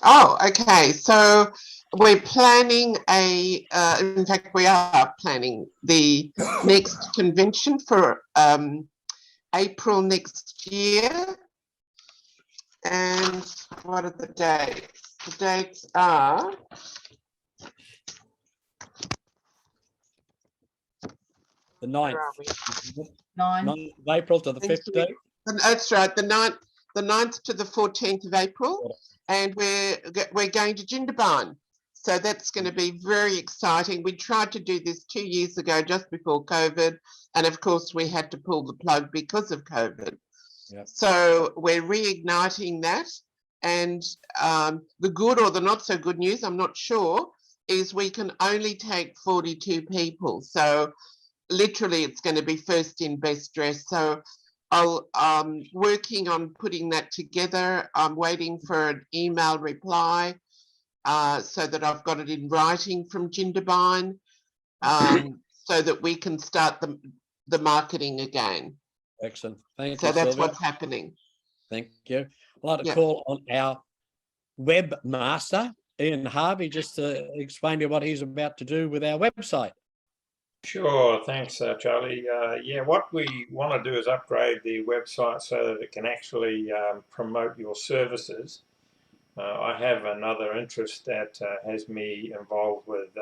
Oh, okay. So we're planning in fact, we are planning the next convention for April next year. And what are the dates? The dates are The 9th. where are we? 9. 9th of April to the 15th. That's right, the 9th to the 14th of April, and we're going to Jindabyne. So that's going to be very exciting. We tried to do this 2 years ago, just before COVID, and of course we had to pull the plug because of COVID. Yep. So we're reigniting that, and the good or the not so good news, I'm not sure, is we can only take 42 people. So literally it's going to be first in, best dressed. So I'm working on putting that together. I'm waiting for an email reply so that I've got it in writing from Jindabyne, so that we can start the marketing again. Excellent. Thank you. So that's Sylvia. what's happening. Thank you. I'd like to call on our webmaster, Ian Harvey, just to explain to you what he's about to do with our website. Sure, thanks, Charlie. Yeah, what we want to do is upgrade the website so that it can actually promote your services. I have another interest that has me involved with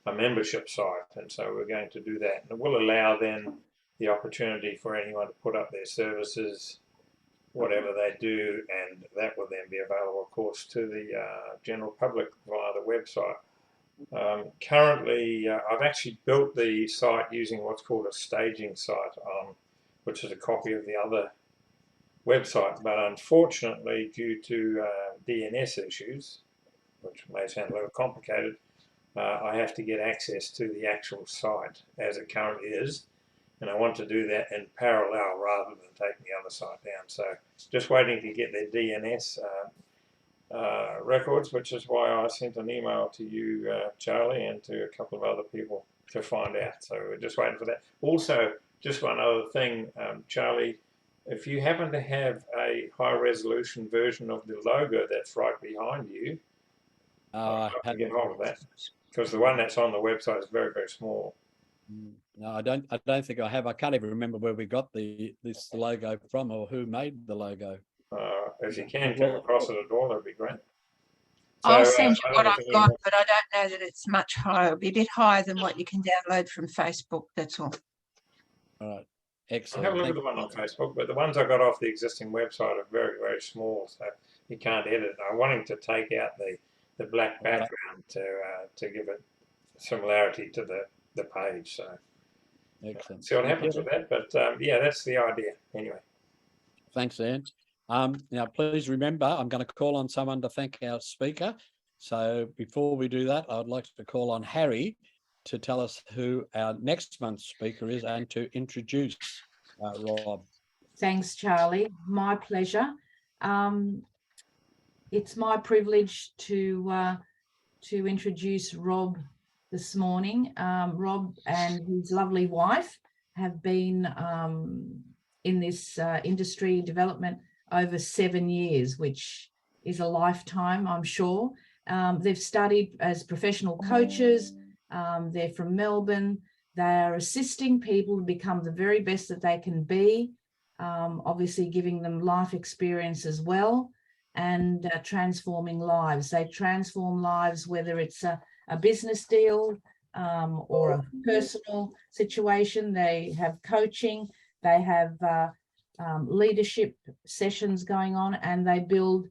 a membership site, and so we're going to do that. And it will allow then the opportunity for anyone to put up their services, whatever they do, and that will then be available, of course, to the general public via the website. Currently, I've actually built the site using what's called a staging site, which is a copy of the other website, but unfortunately, due to DNS issues, which may sound a little complicated, I have to get access to the actual site as it currently is, and I want to do that in parallel rather than taking the other site down. So just waiting to get their DNS records, which is why I sent an email to you, Charlie, and to a couple of other people to find out. So we're just waiting for that. Also, just one other thing, Charlie, if you happen to have a high resolution version of the logo that's right behind you, I can get hold of that, because the one that's on the website is very, very small. No, I don't think I have. I can't even remember where we got this logo from or who made the logo. If you can come across it at all, that'd be great. I'll So, send you I don't what know I've if got, but I don't know that it's much higher. It'll be a bit higher than what you can download from Facebook, that's all. All right, I'll excellent. have a look at Thank the one on Facebook, but the ones I got off the existing website are very, very small, so you can't edit it. I'm wanting to take out the black background to give it similarity to the page. So excellent. see what happens with that. But yeah, that's the idea anyway. Thanks, Anne. Now, please remember, I'm going to call on someone to thank our speaker. So before we do that, I'd like to call on Harry to tell us who our next month's speaker is and to introduce Rob. Thanks, Charlie. My pleasure. It's my privilege to introduce Rob this morning. Rob and his lovely wife have been in this industry development over 7 years, which is a lifetime, I'm sure. They've studied as professional coaches. They're from Melbourne. They are assisting people to become the very best that they can be, obviously giving them life experience as well, and transforming lives. They transform lives, whether it's a business deal or a personal situation. They have coaching, they have leadership sessions going on, and they build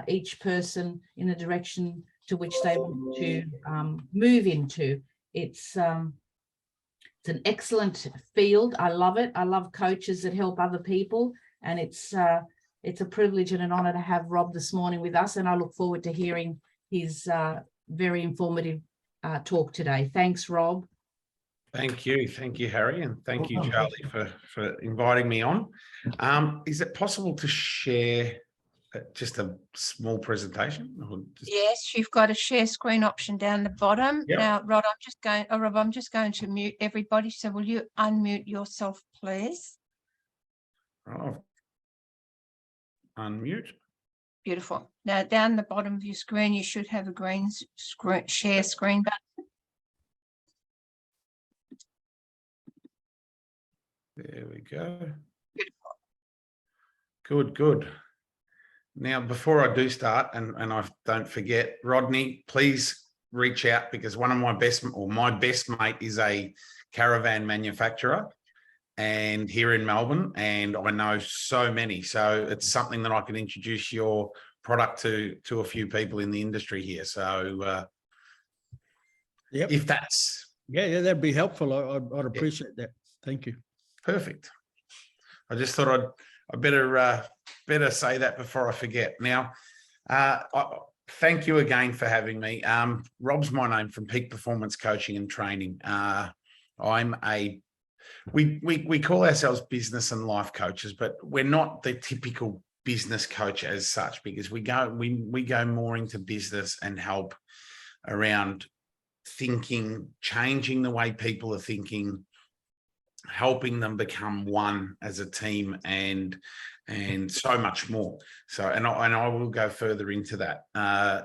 each person in the direction to which they want to move into. It's an excellent field. I love it. I love coaches that help other people, and it's a privilege and an honour to have Rob this morning with us, and I look forward to hearing his very informative talk today. Thanks, Rob. Thank you, Harry, and thank you, Charlie, for inviting me on. Is it possible to share just a small presentation? Yes, you've got a share screen option down the bottom. Yep. Now, Rob, I'm just going to mute everybody. So will you unmute yourself, please? Oh, unmute. Beautiful. Now, down the bottom of your screen, you should have a green share screen button. There we go. Good. Now, before I do start, and I don't forget, Rodney, please reach out, because one of my best mate is a caravan manufacturer and here in Melbourne, and I know so many. So it's something that I can introduce your product to a few people in the industry here. So Yep. if that's... Yeah, that'd be helpful. I'd appreciate that. Thank you. Perfect. I just thought I better say that before I forget. Now, thank you again for having me. Rob's my name, from Peak Performance Coaching and Training. We call ourselves business and life coaches, but we're not the typical business coach as such, because we go more into business and help around thinking, changing the way people are thinking, helping them become one as a team, and so much more. So, and I will go further into that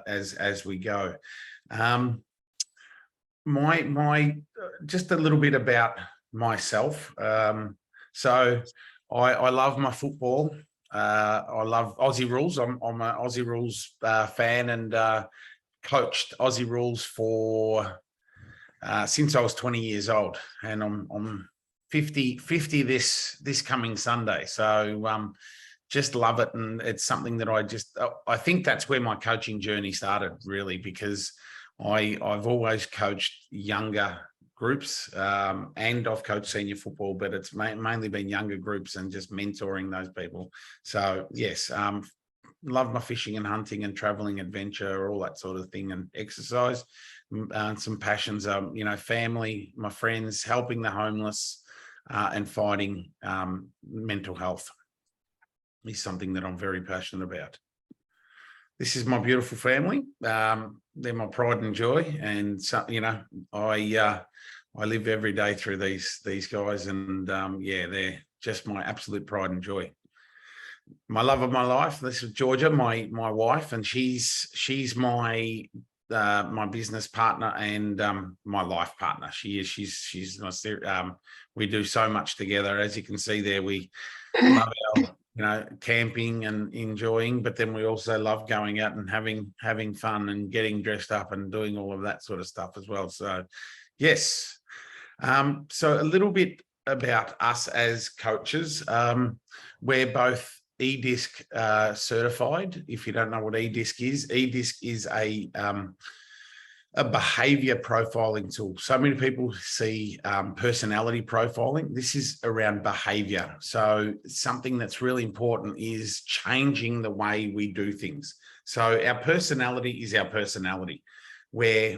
as we go. Just a little bit about myself. So I love my football. I love Aussie rules. I'm an Aussie rules fan, and coached Aussie rules for since I was 20 years old, and I'm 50 this coming Sunday. So just love it, and it's something that I think that's where my coaching journey started, really, because I've always coached younger groups, and I've coached senior football, but it's mainly been younger groups and just mentoring those people. So yes, love my fishing and hunting and traveling, adventure, all that sort of thing, and exercise. Some passions, family, my friends, helping the homeless, and fighting mental health is something that I'm very passionate about. This is my beautiful family. They're my pride and joy, and so, I I live every day through these guys, and yeah, they're just my absolute pride and joy. My love of my life. This is Georgia, my wife, and she's my my business partner and my life partner. She's my, we do so much together. As you can see there, we love our camping and enjoying, but then we also love going out and having fun and getting dressed up and doing all of that sort of stuff as well. So yes, so a little bit about us as coaches. We're both EDISC certified. If you don't know what EDISC is a behavior profiling tool. So many people see personality profiling. This is around behavior. So something that's really important is changing the way we do things. So our personality is our personality, where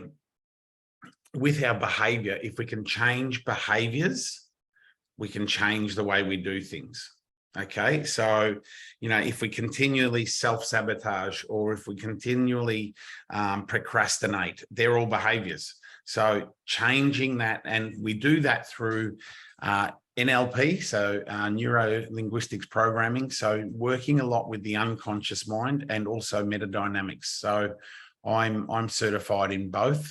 with our behavior, if we can change behaviors, we can change the way we do things. Okay, so, if we continually self-sabotage or if we continually procrastinate, they're all behaviors. So changing that, and we do that through NLP, so neuro-linguistics programming. So working a lot with the unconscious mind and also metadynamics. So I'm certified in both,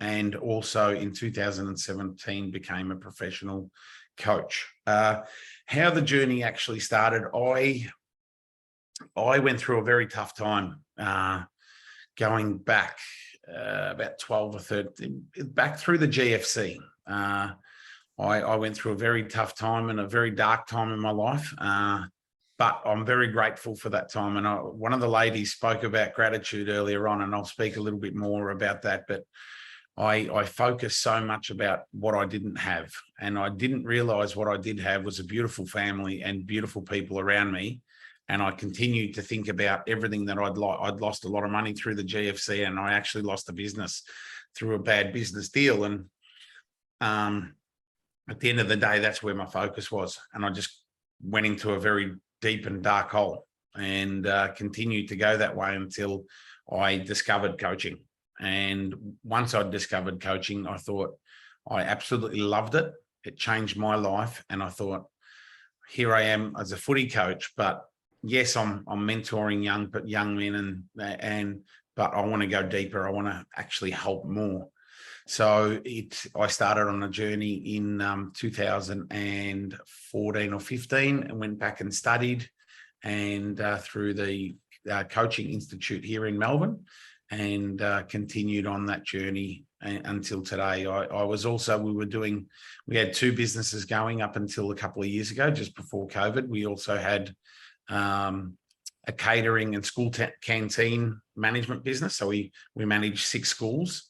and also in 2017 became a professional coach. How the journey actually started, I went through a very tough time going back about 12 or 13, back through the GFC. I went through a very tough time and a very dark time in my life, but I'm very grateful for that time. And one of the ladies spoke about gratitude earlier on, and I'll speak a little bit more about that, but I focused so much about what I didn't have, and I didn't realize what I did have was a beautiful family and beautiful people around me. And I continued to think about everything that I'd lost a lot of money through the GFC, and I actually lost a business through a bad business deal. And at the end of the day, that's where my focus was. And I just went into a very deep and dark hole, and continued to go that way until I discovered coaching. And once I discovered coaching, I thought I absolutely loved it. It changed my life. And I thought, here I am as a footy coach, but yes, I'm mentoring young men, but I want to go deeper. I want to actually help more. So I started on a journey in 2014 or 15 and went back and studied, and through the Coaching Institute here in Melbourne, and continued on that journey until today. We had two businesses going up until a couple of years ago, just before COVID. We also had a catering and school canteen management business. So we managed 6 schools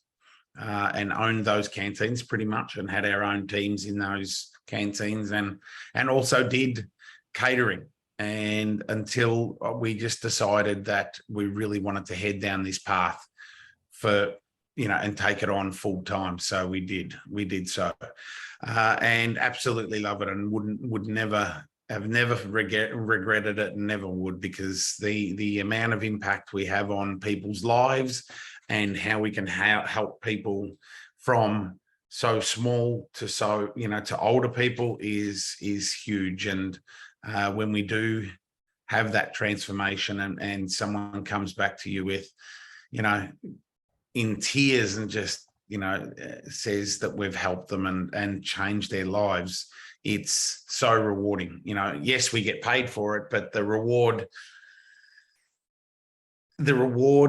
and owned those canteens pretty much, and had our own teams in those canteens, and also did catering. And until we just decided that we really wanted to head down this path and take it on full time. So we did so, and absolutely love it, and would never regretted it, and never would, because the amount of impact we have on people's lives and how we can help people from so small to to older people is huge. And when we do have that transformation, and someone comes back to you with, in tears, and just, says that we've helped them and changed their lives, it's so rewarding. Yes, we get paid for it, but the reward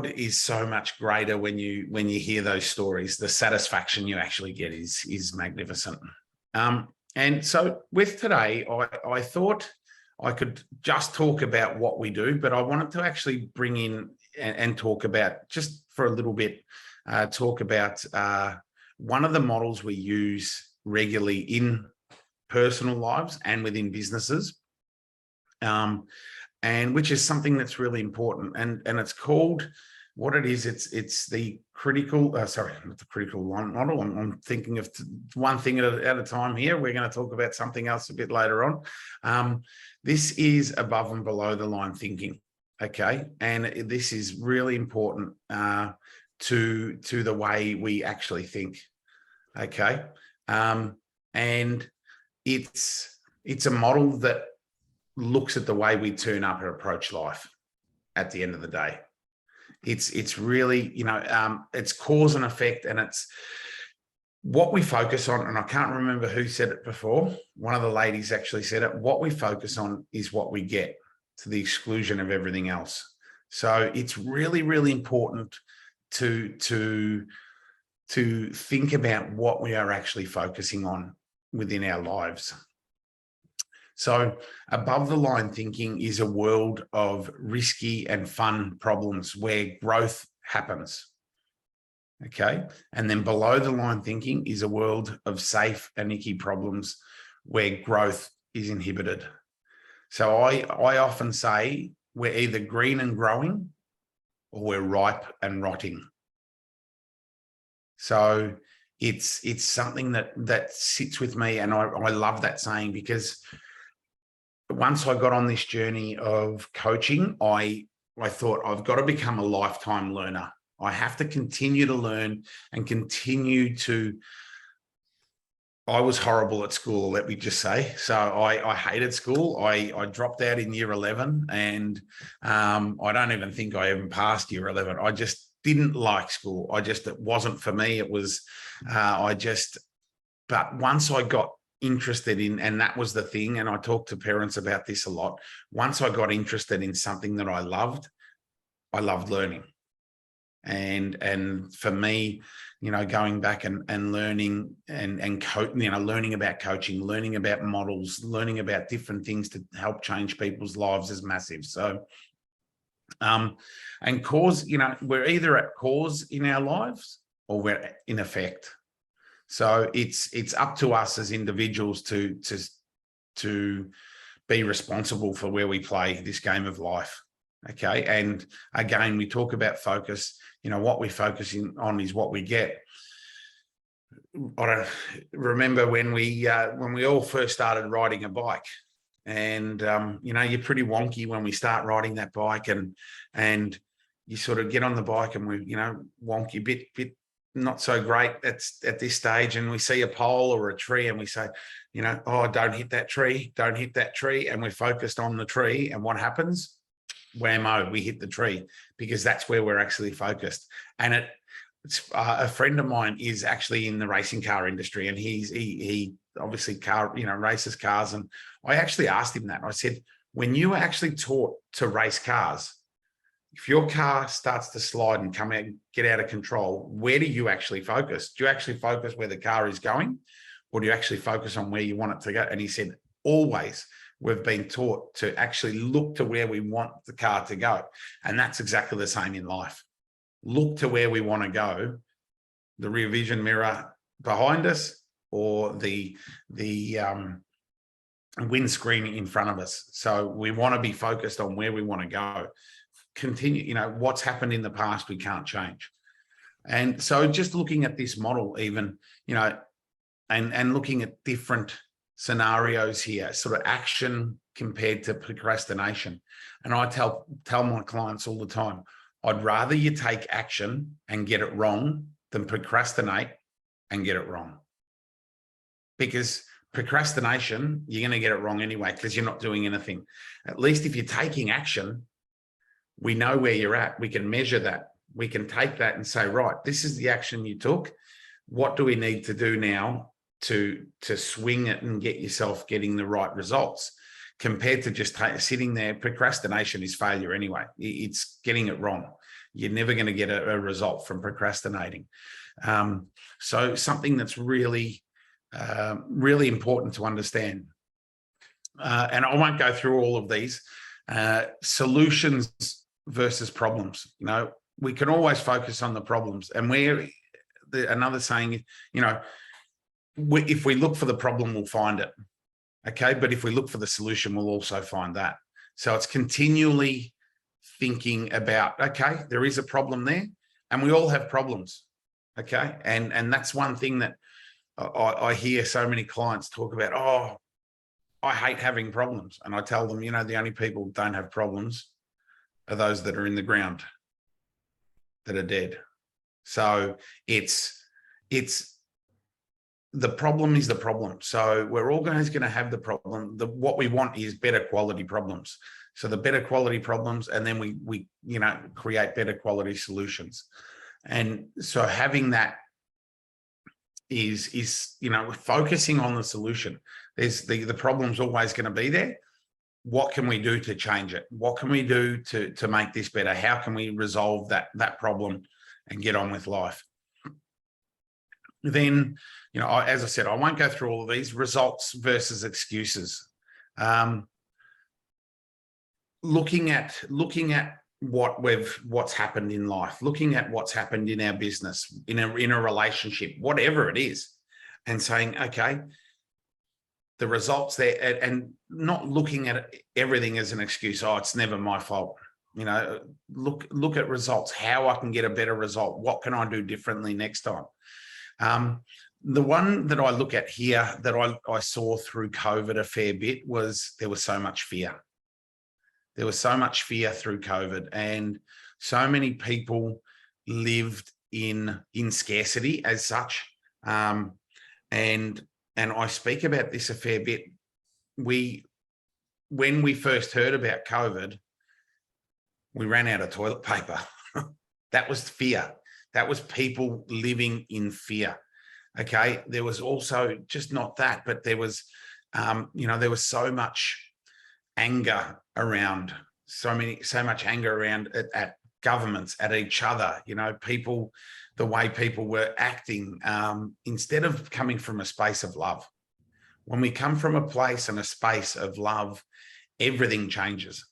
is so much greater when you hear those stories. The satisfaction you actually get is magnificent. And so with today, I thought I could just talk about what we do, but I wanted to actually bring in and talk about, just for a little bit, talk about one of the models we use regularly in personal lives and within businesses, and which is something that's really important. And it's called, what it is, it's the critical, not the critical model. I'm thinking of one thing at a time here. We're going to talk about something else a bit later on. This is above and below the line thinking. Okay. And this is really important to the way we actually think. Okay. And it's a model that looks at the way we turn up and approach life at the end of the day. It's really, it's cause and effect, and it's what we focus on. And I can't remember who said it before. One of the ladies actually said it. What we focus on is what we get, to the exclusion of everything else. So it's really, really important to think about what we are actually focusing on within our lives. So above the line thinking is a world of risky and fun problems where growth happens. Okay. And then below the line thinking is a world of safe and icky problems where growth is inhibited. So I often say we're either green and growing or we're ripe and rotting. So it's something that sits with me, and I love that saying, because once I got on this journey of coaching, I thought I've got to become a lifetime learner. I have to continue to learn and continue to. I was horrible at school, let me just say. So I hated school. I dropped out in year 11, and I don't even think I even passed year 11. I just didn't like school. It wasn't for me. It was, but once I got interested in, and that was the thing, and I talk to parents about this a lot. Once I got interested in something that I loved learning. And for me, going back and learning and learning about coaching, learning about models, learning about different things to help change people's lives is massive. So, and cause, we're either at cause in our lives or we're in effect. So it's up to us as individuals to be responsible for where we play this game of life. Okay. And again, we talk about focus. What we're focusing on is what we get. I don't remember when we all first started riding a bike, and you're pretty wonky when we start riding that bike, and you sort of get on the bike and we, wonky, bit not so great at this stage, and we see a pole or a tree and we say, oh, don't hit that tree, and we're focused on the tree, and what happens? Whammo, we hit the tree, because that's where we're actually focused. And a friend of mine is actually in the racing car industry, and he obviously races cars. And I actually asked him that. I said, when you are actually taught to race cars, if your car starts to slide and get out of control, where do you actually focus? Do you actually focus where the car is going, or do you actually focus on where you want it to go? And he said, always. We've been taught to actually look to where we want the car to go. And that's exactly the same in life. Look to where we want to go, the rear vision mirror behind us, or the windscreen in front of us. So we want to be focused on where we want to go. Continue, what's happened in the past, we can't change. And so just looking at this model even, and looking at different scenarios here, sort of action compared to procrastination. And I tell my clients all the time, I'd rather you take action and get it wrong than procrastinate and get it wrong. Because procrastination, you're going to get it wrong anyway, because you're not doing anything. At least if you're taking action, we know where you're at. We can measure that. We can take that and say, right, this is the action you took. What do we need to do now to swing it and get yourself getting the right results, compared to just sitting there? Procrastination is failure anyway. It's getting it wrong. You're never going to get a result from procrastinating. So something that's really, really important to understand. And I won't go through all of these. Solutions versus problems. We can always focus on the problems. And another saying, if we look for the problem, we'll find it. Okay. But if we look for the solution, we'll also find that. So it's continually thinking about, okay, there is a problem there, and we all have problems. Okay. And that's one thing that I hear so many clients talk about. Oh, I hate having problems. And I tell them, the only people who don't have problems are those that are in the ground, that are dead. So it's the problem is the problem. So we're always going to have the problem. What we want is better quality problems. So the better quality problems, and then we create better quality solutions. And so having that is focusing on the solution. There's the problem's always going to be there. What can we do to change it? What can we do to make this better? How can we resolve that problem and get on with life? Then, as I said, I won't go through all of these. Results versus excuses. Looking at what's happened in life, looking at what's happened in our business, in a relationship, whatever it is, and saying, okay, the results there, and not looking at everything as an excuse. Oh, it's never my fault. Look at results, how I can get a better result. What can I do differently next time? The one that I look at here that I saw through COVID a fair bit was there was so much fear. There was so much fear through COVID, and so many people lived in scarcity as such. And I speak about this a fair bit. When we first heard about COVID, we ran out of toilet paper. That was fear. That was people living in fear. Okay. There was also just not that, but there was, there was so much anger around, so much anger around at governments, at each other, people, the way people were acting, instead of coming from a space of love. When we come from a place and a space of love, everything changes.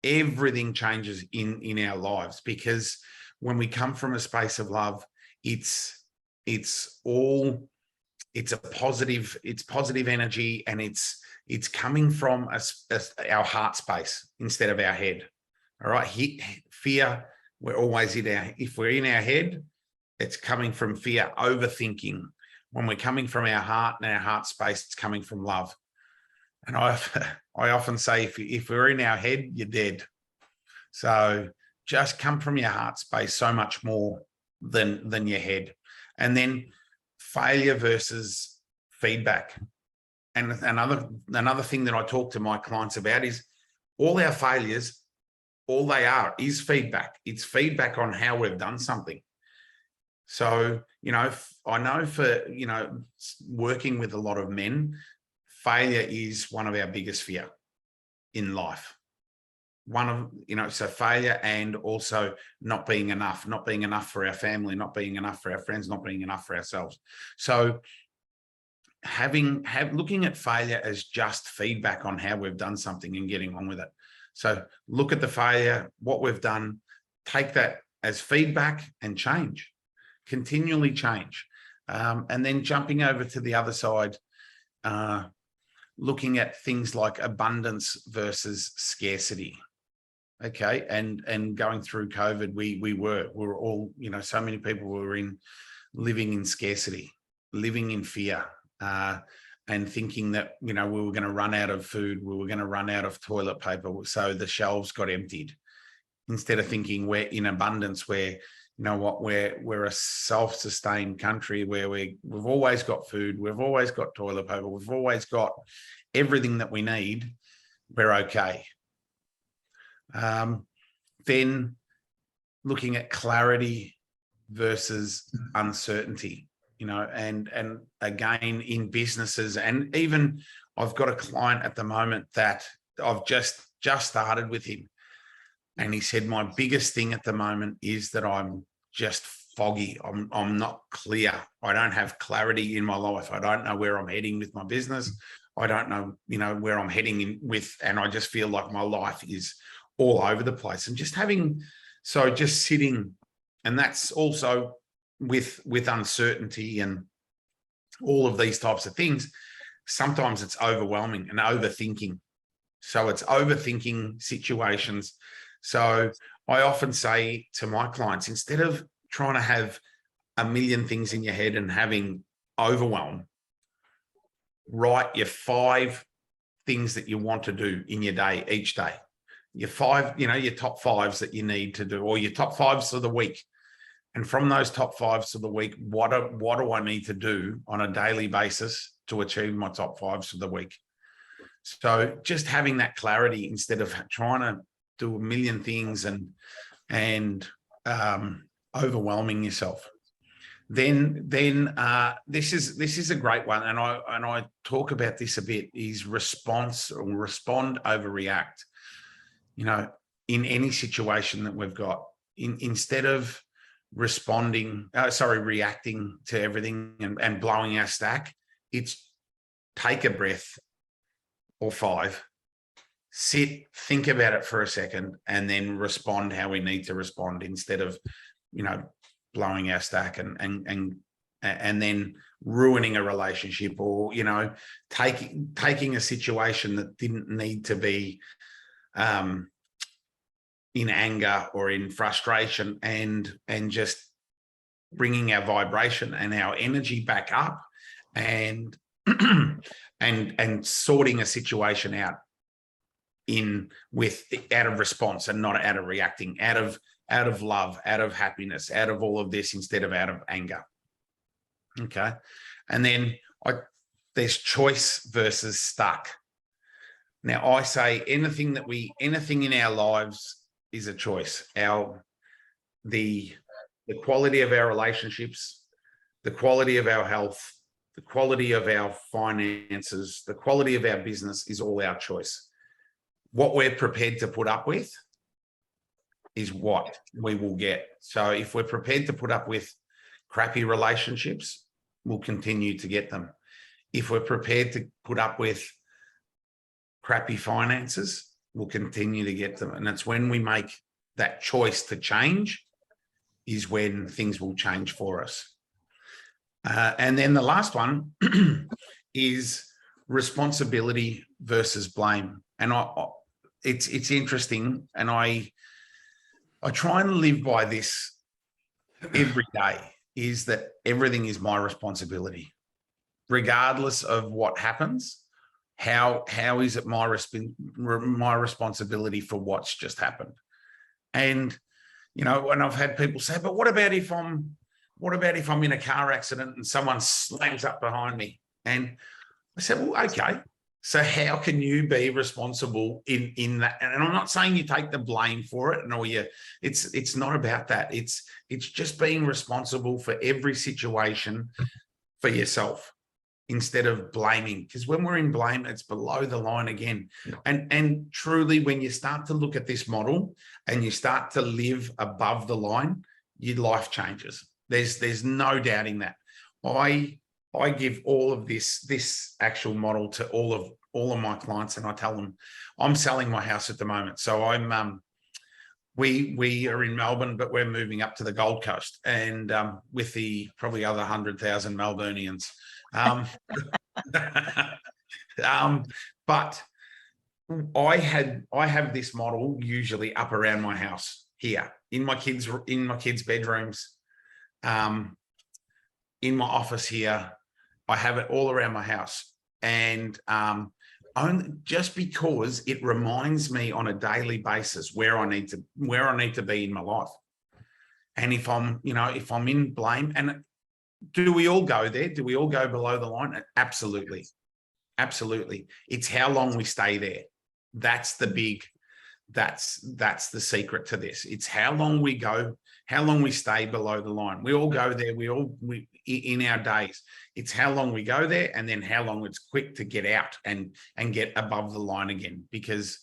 Everything changes in our lives, because when we come from a space of love, it's positive energy, and it's coming from our heart space instead of our head. All right. Fear, we're always if we're in our head, it's coming from fear, overthinking. When we're coming from our heart and our heart space, it's coming from love. And I often say, if we're in our head, you're dead. So just come from your heart space so much more than your head. And then failure versus feedback. And another thing that I talk to my clients about is all our failures, all they are is feedback. It's feedback on how we've done something. So, I know for, working with a lot of men, failure is one of our biggest fear in life. So failure, and also not being enough for our family, not being enough for our friends, not being enough for ourselves. So looking at failure as just feedback on how we've done something and getting on with it. So look at the failure, what we've done, take that as feedback and change, continually change. And then jumping over to the other side, looking at things like abundance versus scarcity. Okay. And going through COVID, we were all, so many people were living in scarcity, living in fear, and thinking that, we were going to run out of food, we were going to run out of toilet paper. So the shelves got emptied, instead of thinking we're in abundance, where, we're a self-sustained country where we've always got food, we've always got toilet paper, we've always got everything that we need. We're okay. Then looking at clarity versus uncertainty, and again, in businesses, and even I've got a client at the moment that I've just started with him. And he said, my biggest thing at the moment is that I'm just foggy. I'm not clear. I don't have clarity in my life. I don't know where I'm heading with my business. I don't know, where I'm heading and I just feel like my life is all over the place. And just sitting, and that's also with uncertainty and all of these types of things. Sometimes it's overwhelming and overthinking. So it's overthinking situations. So I often say to my clients, instead of trying to have a million things in your head and having overwhelm, write your 5 things that you want to do in your day, each day. Your 5, your top 5s that you need to do, or your top 5s of the week. And from those top 5s of the week, what do I need to do on a daily basis to achieve my top 5s for the week? So just having that clarity instead of trying to do a million things and overwhelming yourself. Then this is a great one, and I talk about this a bit, is response or respond, overreact. You know, in any situation that we've got, instead of reacting to everything and blowing our stack, it's take a breath or 5, sit, think about it for a second, and then respond how we need to respond, instead of, you know, blowing our stack and then ruining a relationship, or, you know, taking a situation that didn't need to be in anger or in frustration, and just bringing our vibration and our energy back up, and and sorting a situation out out of response, and not out of reacting, out of love, out of happiness, out of all of this, instead of out of anger. Okay. And then there's choice versus stuck. Now, I say anything in our lives is a choice. The quality of our relationships, the quality of our health, the quality of our finances, the quality of our business is all our choice. What we're prepared to put up with is what we will get. So if we're prepared to put up with crappy relationships, we'll continue to get them. If we're prepared to put up with crappy finances, we'll continue to get them. And it's when we make that choice to change is when things will change for us. And then the last one is responsibility versus blame. And it's interesting, and I try and live by this every day, is that everything is my responsibility, regardless of what happens. How is it my responsibility for what's just happened? And, you know, and I've had people say, but what about if I'm in a car accident and someone slams up behind me? And I said, well, okay, so how can you be responsible in that? And I'm not saying you take the blame for it, it's not about that. It's just being responsible for every situation for yourself, instead of blaming. Because when we're in blame, it's below the line again. And truly, when you start to look at this model and you start to live above the line, your life changes. There's no doubting that. I give all of this actual model to all of my clients, and I tell them I'm selling my house at the moment. So we are in Melbourne, but we're moving up to the Gold Coast, and with the probably other 100,000 Melburnians. But I have this model usually up around my house here, in my kids' bedrooms, in my office here. I have it all around my house, and just because it reminds me on a daily basis where I need to be in my life. And if I'm in blame, and do we all go there? Do we all go below the line? Absolutely. Absolutely. It's how long we stay there. That's the secret to this. It's how long we go, how long we stay below the line. We all go there. We in our days, it's how long we go there, and then how long it's quick to get out and get above the line again, because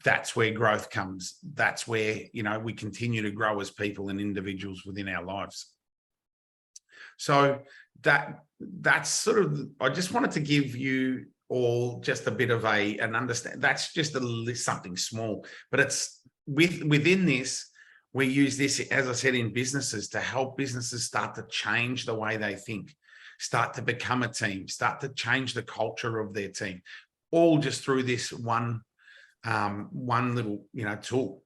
that's where growth comes. That's where, we continue to grow as people and individuals within our lives. So that's sort of, I just wanted to give you all just a bit of an understand. That's just something small, but it's within this, we use this, as I said, in businesses to help businesses start to change the way they think, start to become a team, start to change the culture of their team, all just through this one little, tool.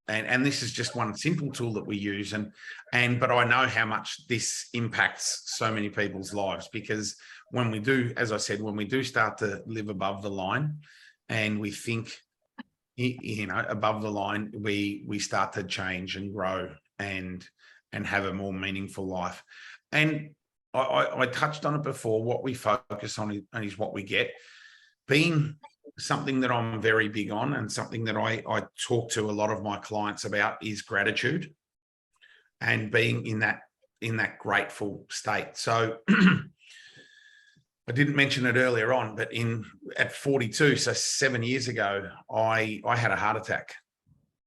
And this is just one simple tool that we use. But I know how much this impacts so many people's lives, because when we do, as I said, when we do start to live above the line and we think, above the line, we start to change and grow and and have a more meaningful life. And I touched on it before. What we focus on is what we get. Being something that I'm very big on, and something that I talk to a lot of my clients about, is gratitude, and being in that grateful state. So I didn't mention it earlier on, but at 42, so 7 years ago, I had a heart attack,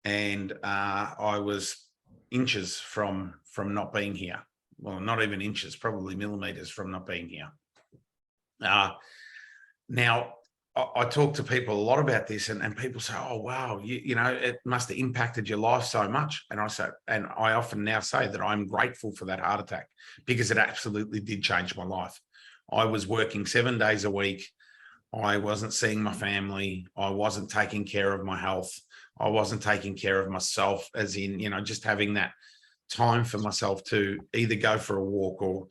and I was inches from not being here. Well, not even inches, probably millimeters from not being here. Now, I talk to people a lot about this, and people say, "Oh, wow, you know, it must have impacted your life so much." And I often now say that I'm grateful for that heart attack, because it absolutely did change my life. I was working 7 days a week. I wasn't seeing my family. I wasn't taking care of my health. I wasn't taking care of myself, as in, you know, just having that time for myself to either go for a walk or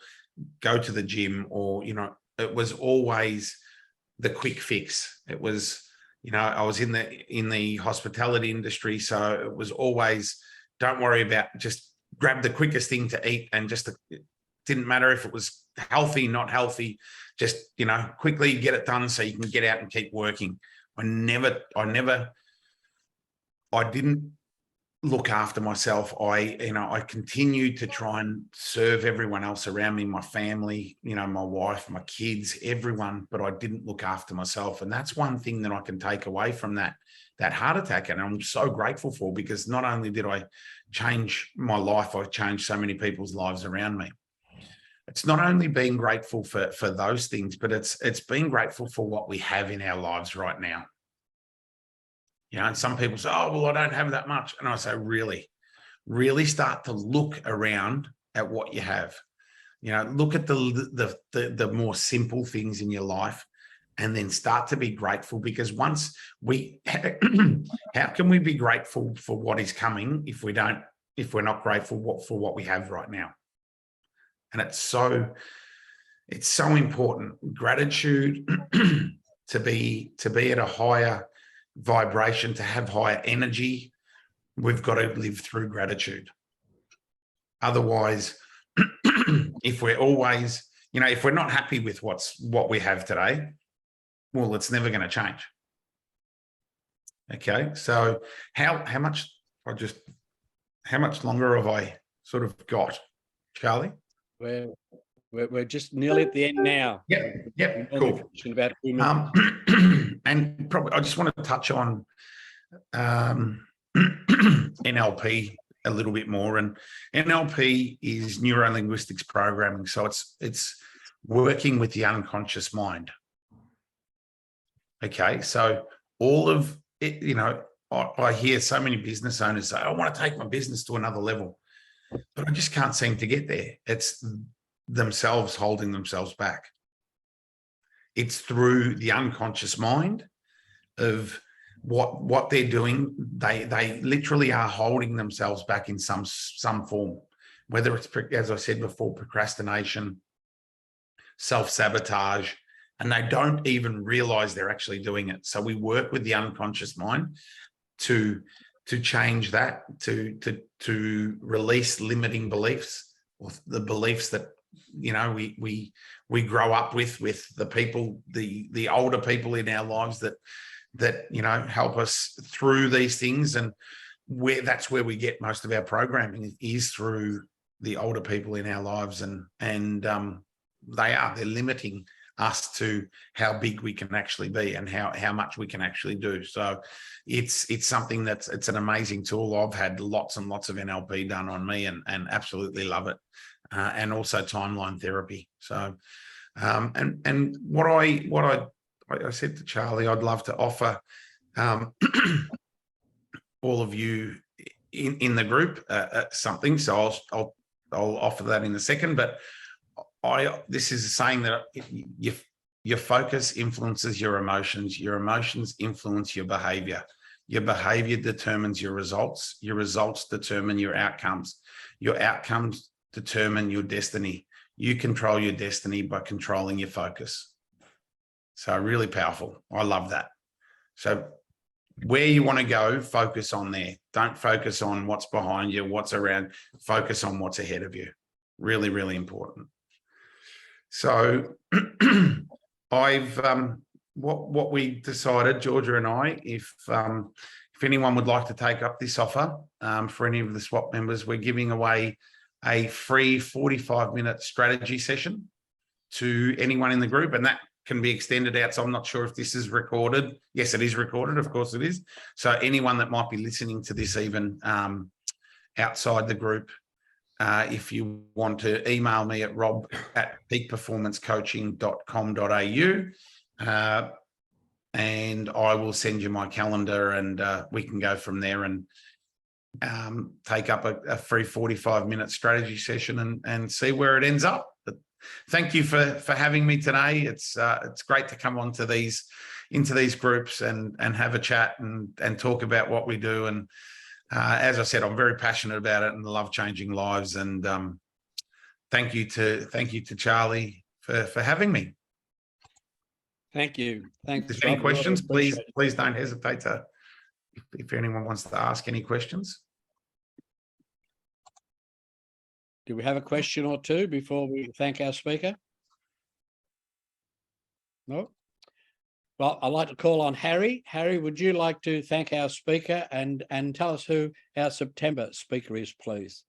go to the gym, or, you know, it was always the quick fix. It was, you know, I was in the hospitality industry, so it was always, don't worry about, just grab the quickest thing to eat, and just it didn't matter if it was healthy, not healthy, just, you know, quickly get it done so you can get out and keep working. I didn't look after myself. I continued to try and serve everyone else around me, my family, you know, my wife, my kids, everyone, but I didn't look after myself. And that's one thing that I can take away from that heart attack. And I'm so grateful for, because not only did I change my life, I changed so many people's lives around me. It's not only being grateful for those things, but it's being grateful for what we have in our lives right now. You know, and some people say, "Oh, well, I don't have that much." And I say, really start to look around at what you have. You know, look at the more simple things in your life, and then start to be grateful. Because once how can we be grateful for what is coming if we're not grateful for what we have right now? And it's so important. Gratitude to be at a higher vibration, to have higher energy, we've got to live through gratitude. Otherwise, if we're always, you know, if we're not happy with what we have today, well, it's never going to change. Okay, so how much longer have I sort of got, Charlie? We're just nearly at the end now. Yep, cool. About 2 minutes. And probably I just want to touch on NLP a little bit more. And NLP is neuro-linguistics programming. So it's working with the unconscious mind. Okay, so all of it, you know, I hear so many business owners say, "I want to take my business to another level," but I just can't seem to get there. It's themselves holding themselves back. It's through the unconscious mind of what they're doing. They literally are holding themselves back in some form, whether it's, as I said before, procrastination, self-sabotage, and they don't even realize they're actually doing it. So we work with the unconscious mind to change that, to release limiting beliefs, or the beliefs that, you know, we grow up with the people, the older people in our lives that you know, help us through these things. And that's where we get most of our programming, is through the older people in our lives, and they're limiting us to how big we can actually be and how much we can actually do. So it's something it's an amazing tool. I've had lots and lots of NLP done on me, and absolutely love it. And also timeline therapy. So and what I said to Charlie, I'd love to offer all of you in the group something. So I'll offer that in a second. But this is a saying that your focus influences your emotions. Your emotions influence your behavior. Your behavior determines your results. Your results determine your outcomes. Your outcomes determine your destiny. You control your destiny by controlling your focus. So really powerful. I love that. So where you want to go, focus on there. Don't focus on what's behind you, what's around, focus on what's ahead of you. Really, really important. So what we decided, Georgia and I, if anyone would like to take up this offer for any of the SWAP members, we're giving away a free 45-minute strategy session to anyone in the group, and that can be extended out. So I'm not sure if this is recorded. Yes, it is recorded. Of course it is. So anyone that might be listening to this even outside the group, if you want to email me at rob@peakperformancecoaching.com.au, and I will send you my calendar, and we can go from there and take up a free 45-minute strategy session and see where it ends up. But thank you for having me today. It's great to come into these groups and have a chat and talk about what we do. And as I said, I'm very passionate about it and love changing lives. And thank you to Charlie for having me. Thank you. Thanks. If there's any Rob. questions, Really appreciate it. please don't hesitate to, if anyone wants to ask any questions. Do we have a question or two before we thank our speaker? No? Well, I'd like to call on Harry. Harry, would you like to thank our speaker and tell us who our September speaker is, please?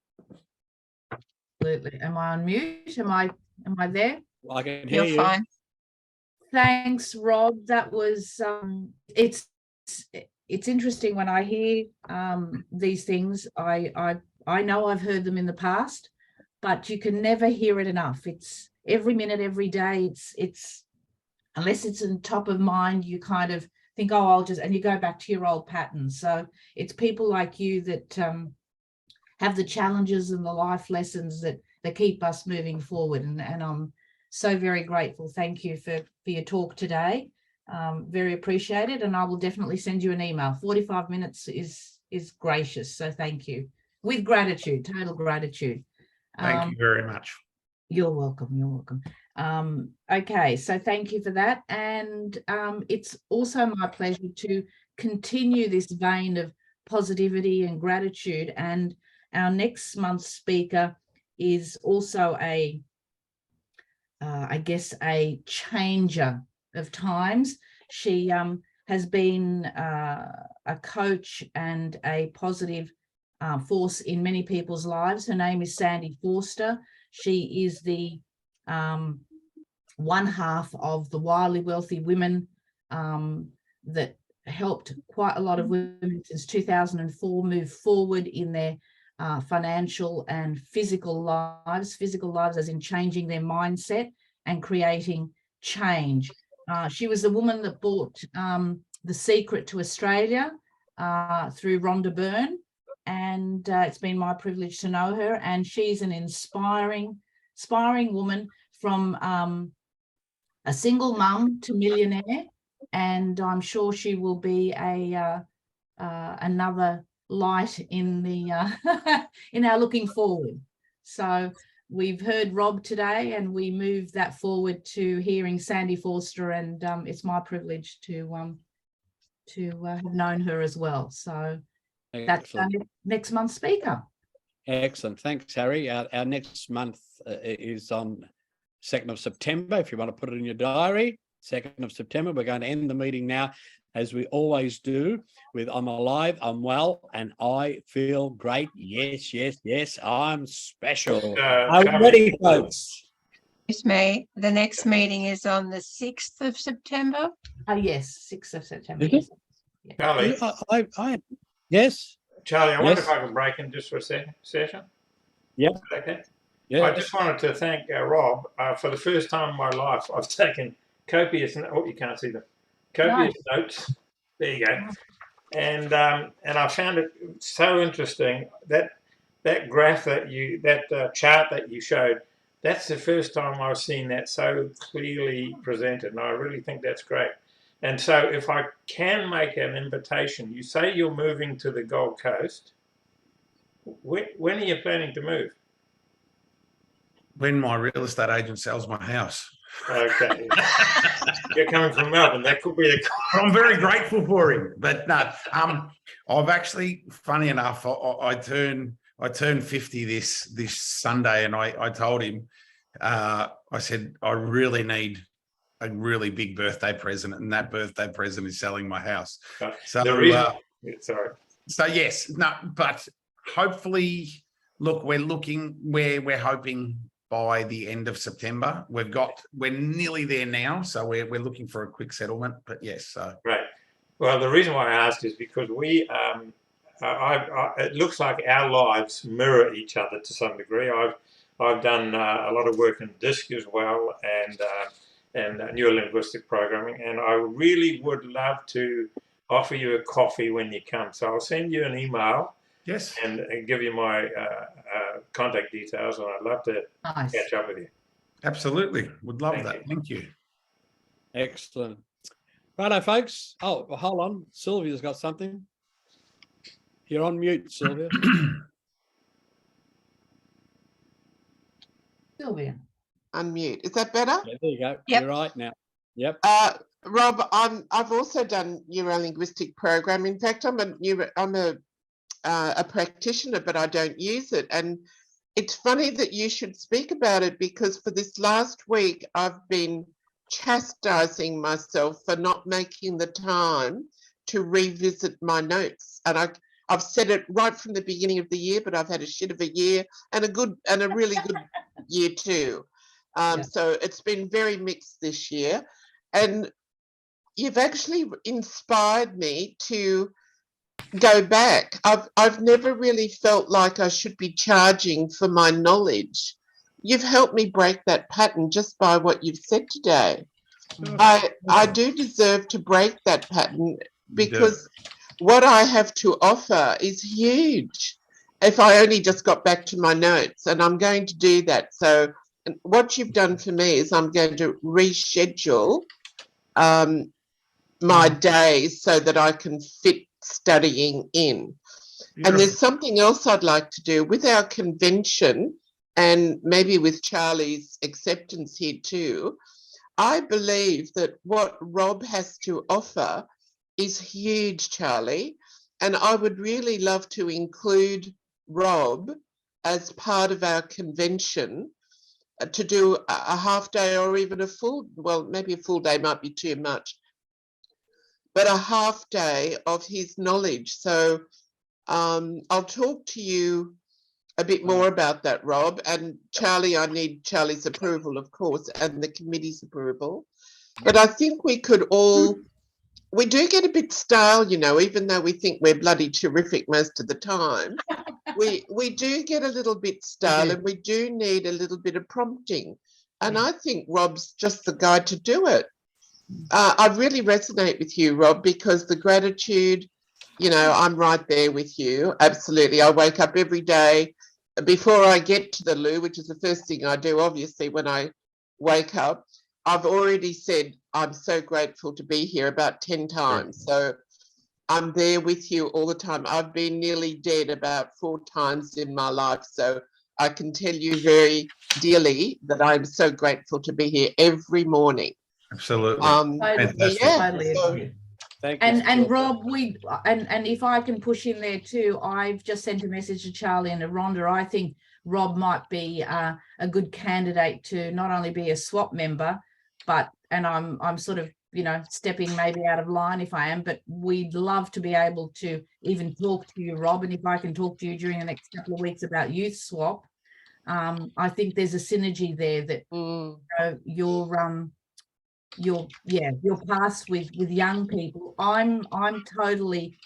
Absolutely. Am I on mute? Am I there? I can hear You're you. fine. Thanks, Rob. That was it's interesting when I hear these things. I know I've heard them in the past, but you can never hear it enough. It's every minute, every day. It's unless it's in top of mind, you kind of think, oh, I'll just, and you go back to your old patterns. So it's people like you that have the challenges and the life lessons that keep us moving forward. And I'm so very grateful. Thank you for your talk today. Very appreciated. And I will definitely send you an email. 45 minutes is gracious. So thank you. With gratitude, total gratitude. Thank you very much. You're welcome. You're welcome. Okay, so thank you for that. And it's also my pleasure to continue this vein of positivity and gratitude. And our next month's speaker is also I guess a changer of times. She has been a coach and a positive force in many people's lives. Her name is Sandy Forster. She is the one half of the Wildly Wealthy Women that helped quite a lot of women since 2004 move forward in their financial and physical lives as in changing their mindset and creating change. She was the woman that brought The Secret to Australia through Rhonda Byrne, and it's been my privilege to know her. And she's an inspiring woman from a single mum to millionaire, and I'm sure she will be another light in the in our looking forward. So we've heard Rob today, and we move that forward to hearing Sandy Forster, and it's my privilege to have known her as well. So that's our next month's speaker. Excellent. Thanks, Harry. Our next month is on 2nd of September. If you want to put it in your diary, 2nd of September. We're going to end the meeting now, as we always do, with I'm alive, I'm well, and I feel great. Yes, yes, yes, I'm special. I'm ready, folks. Excuse me. The next meeting is on the 6th of September. Yes, 6th of September. Is Yes. Charlie, yes. Charlie, I wonder if I can break in just for a session. Yep. Okay. Yeah. I just wanted to thank Rob. For the first time in my life, I've taken copious, you can't see them, copious notes. There you go. And I found it so interesting that graph that chart that you showed. That's the first time I've seen that so clearly presented, and I really think that's great. And so, if I can make an invitation, you say you're moving to the Gold Coast. When are you planning to move? When my real estate agent sells my house. Okay. You're coming from Melbourne. That could be the. I'm very grateful for him. But no, I've actually, funny enough, I turned 50 this Sunday, and I told him, I said, I really need a really big birthday present, and that birthday present is selling my house. So The reason, sorry. So yes, no, but hopefully, look, we're hoping by the end of September. We're nearly there now, so we're looking for a quick settlement. But yes, so Right. Well, the reason why I asked is because we, it looks like our lives mirror each other to some degree. I've done a lot of work in DISC as well, and neurolinguistic programming, and I really would love to offer you a coffee when you come. So I'll send you an email. Yes. And give you my contact details, and I'd love to catch up with you. Absolutely. Would love that. Thank you. Excellent. Righto, folks. Oh, well, hold on. Sylvia's got something. You're on mute, Sylvia. Sylvia. Unmute. Is that better? Yeah, there you go. Yep. You're right now. Yep. Rob, I've also done neurolinguistic program. In fact, I'm a practitioner, but I don't use it. And it's funny that you should speak about it, because for this last week, I've been chastising myself for not making the time to revisit my notes. And I've said it right from the beginning of the year, but I've had a shit of a year and a really good year too. So it's been very mixed this year. And you've actually inspired me to go back. I've never really felt like I should be charging for my knowledge. You've helped me break that pattern just by what you've said today. I do deserve to break that pattern, because what I have to offer is huge. If I only just got back to my notes, and I'm going to do that. So what you've done for me is I'm going to reschedule my days so that I can fit studying in. And there's something else I'd like to do with our convention, and maybe with Charlie's acceptance here too. I believe that what Rob has to offer is huge, Charlie, and I would really love to include Rob as part of our convention to do a half day, or even a full, well, maybe a full day might be too much, but a half day of his knowledge. So I'll talk to you a bit more about that, Rob. And Charlie, I need Charlie's approval, of course, and the committee's approval. But I think we could all, we do get a bit stale, you know, even though we think we're bloody terrific most of the time. We do get a little bit stale, and we do need a little bit of prompting. And I think Rob's just the guy to do it. I really resonate with you, Rob, because the gratitude, you know, I'm right there with you. Absolutely. I wake up every day before I get to the loo, which is the first thing I do, obviously, when I wake up. I've already said I'm so grateful to be here about 10 times. So I'm there with you all the time. I've been nearly dead about 4 times in my life. So I can tell you very dearly that I'm so grateful to be here every morning. Absolutely. Fantastic. Yeah, Totally so, agree. Thank you. And Rob, and if I can push in there too, I've just sent a message to Charlie and to Rhonda. I think Rob might be a good candidate to not only be a SWAP member, but, and I'm sort of, you know, stepping maybe out of line if I am, but we'd love to be able to even talk to you, Rob. And if I can talk to you during the next couple of weeks about Youth Swap, I think there's a synergy there that you know, your past with young people. I'm totally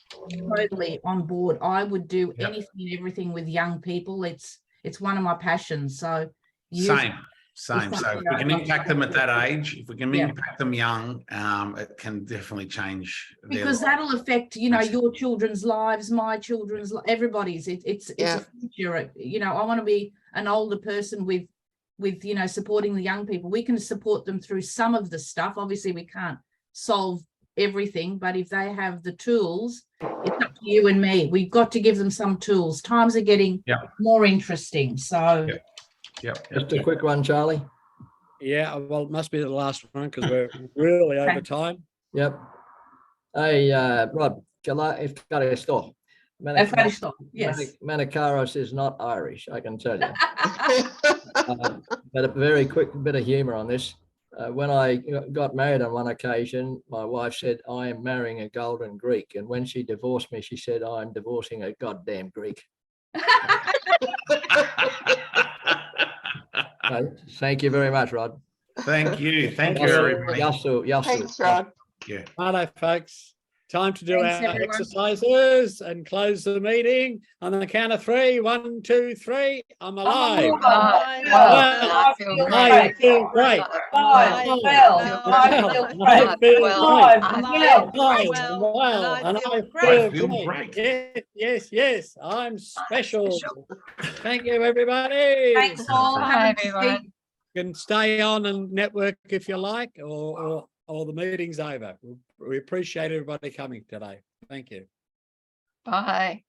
on board. I would do anything and everything with young people. It's one of my passions. So Same. So if we can impact them at that age, if we can impact them young, it can definitely change. Because that'll affect, you know, your children's lives, my children's, everybody's. It's a future. You know, I want to be an older person with, you know, supporting the young people. We can support them through some of the stuff. Obviously, we can't solve everything, but if they have the tools, it's up to you and me. We've got to give them some tools. Times are getting more interesting. So Just a quick one, Charlie. Yeah, well, it must be the last one because we're really over time. Yep. Hey, Rod, Efkaristo. Efkaristo, yes. Manakaros is not Irish, I can tell you. But a very quick bit of humor on this. When I got married on one occasion, my wife said, I am marrying a golden Greek. And when she divorced me, she said, I'm divorcing a goddamn Greek. Thank you very much, Rod. Thank you. Thank you, Yasu, everybody. Yasu. Thanks, Rod. Yeah. Hello, folks. Time to do Thanks, our everyone. exercises and close the meeting on the count of 3. 1, 2, 3. I'm alive. Bye. Well, I feel great. I feel Well, and I feel great. Yes. I'm special. Thank you, everybody. Thanks all. Bye, Have a good everyone. week. You can stay on and network if you like, or the meeting's over. We appreciate everybody coming today. Thank you. Bye.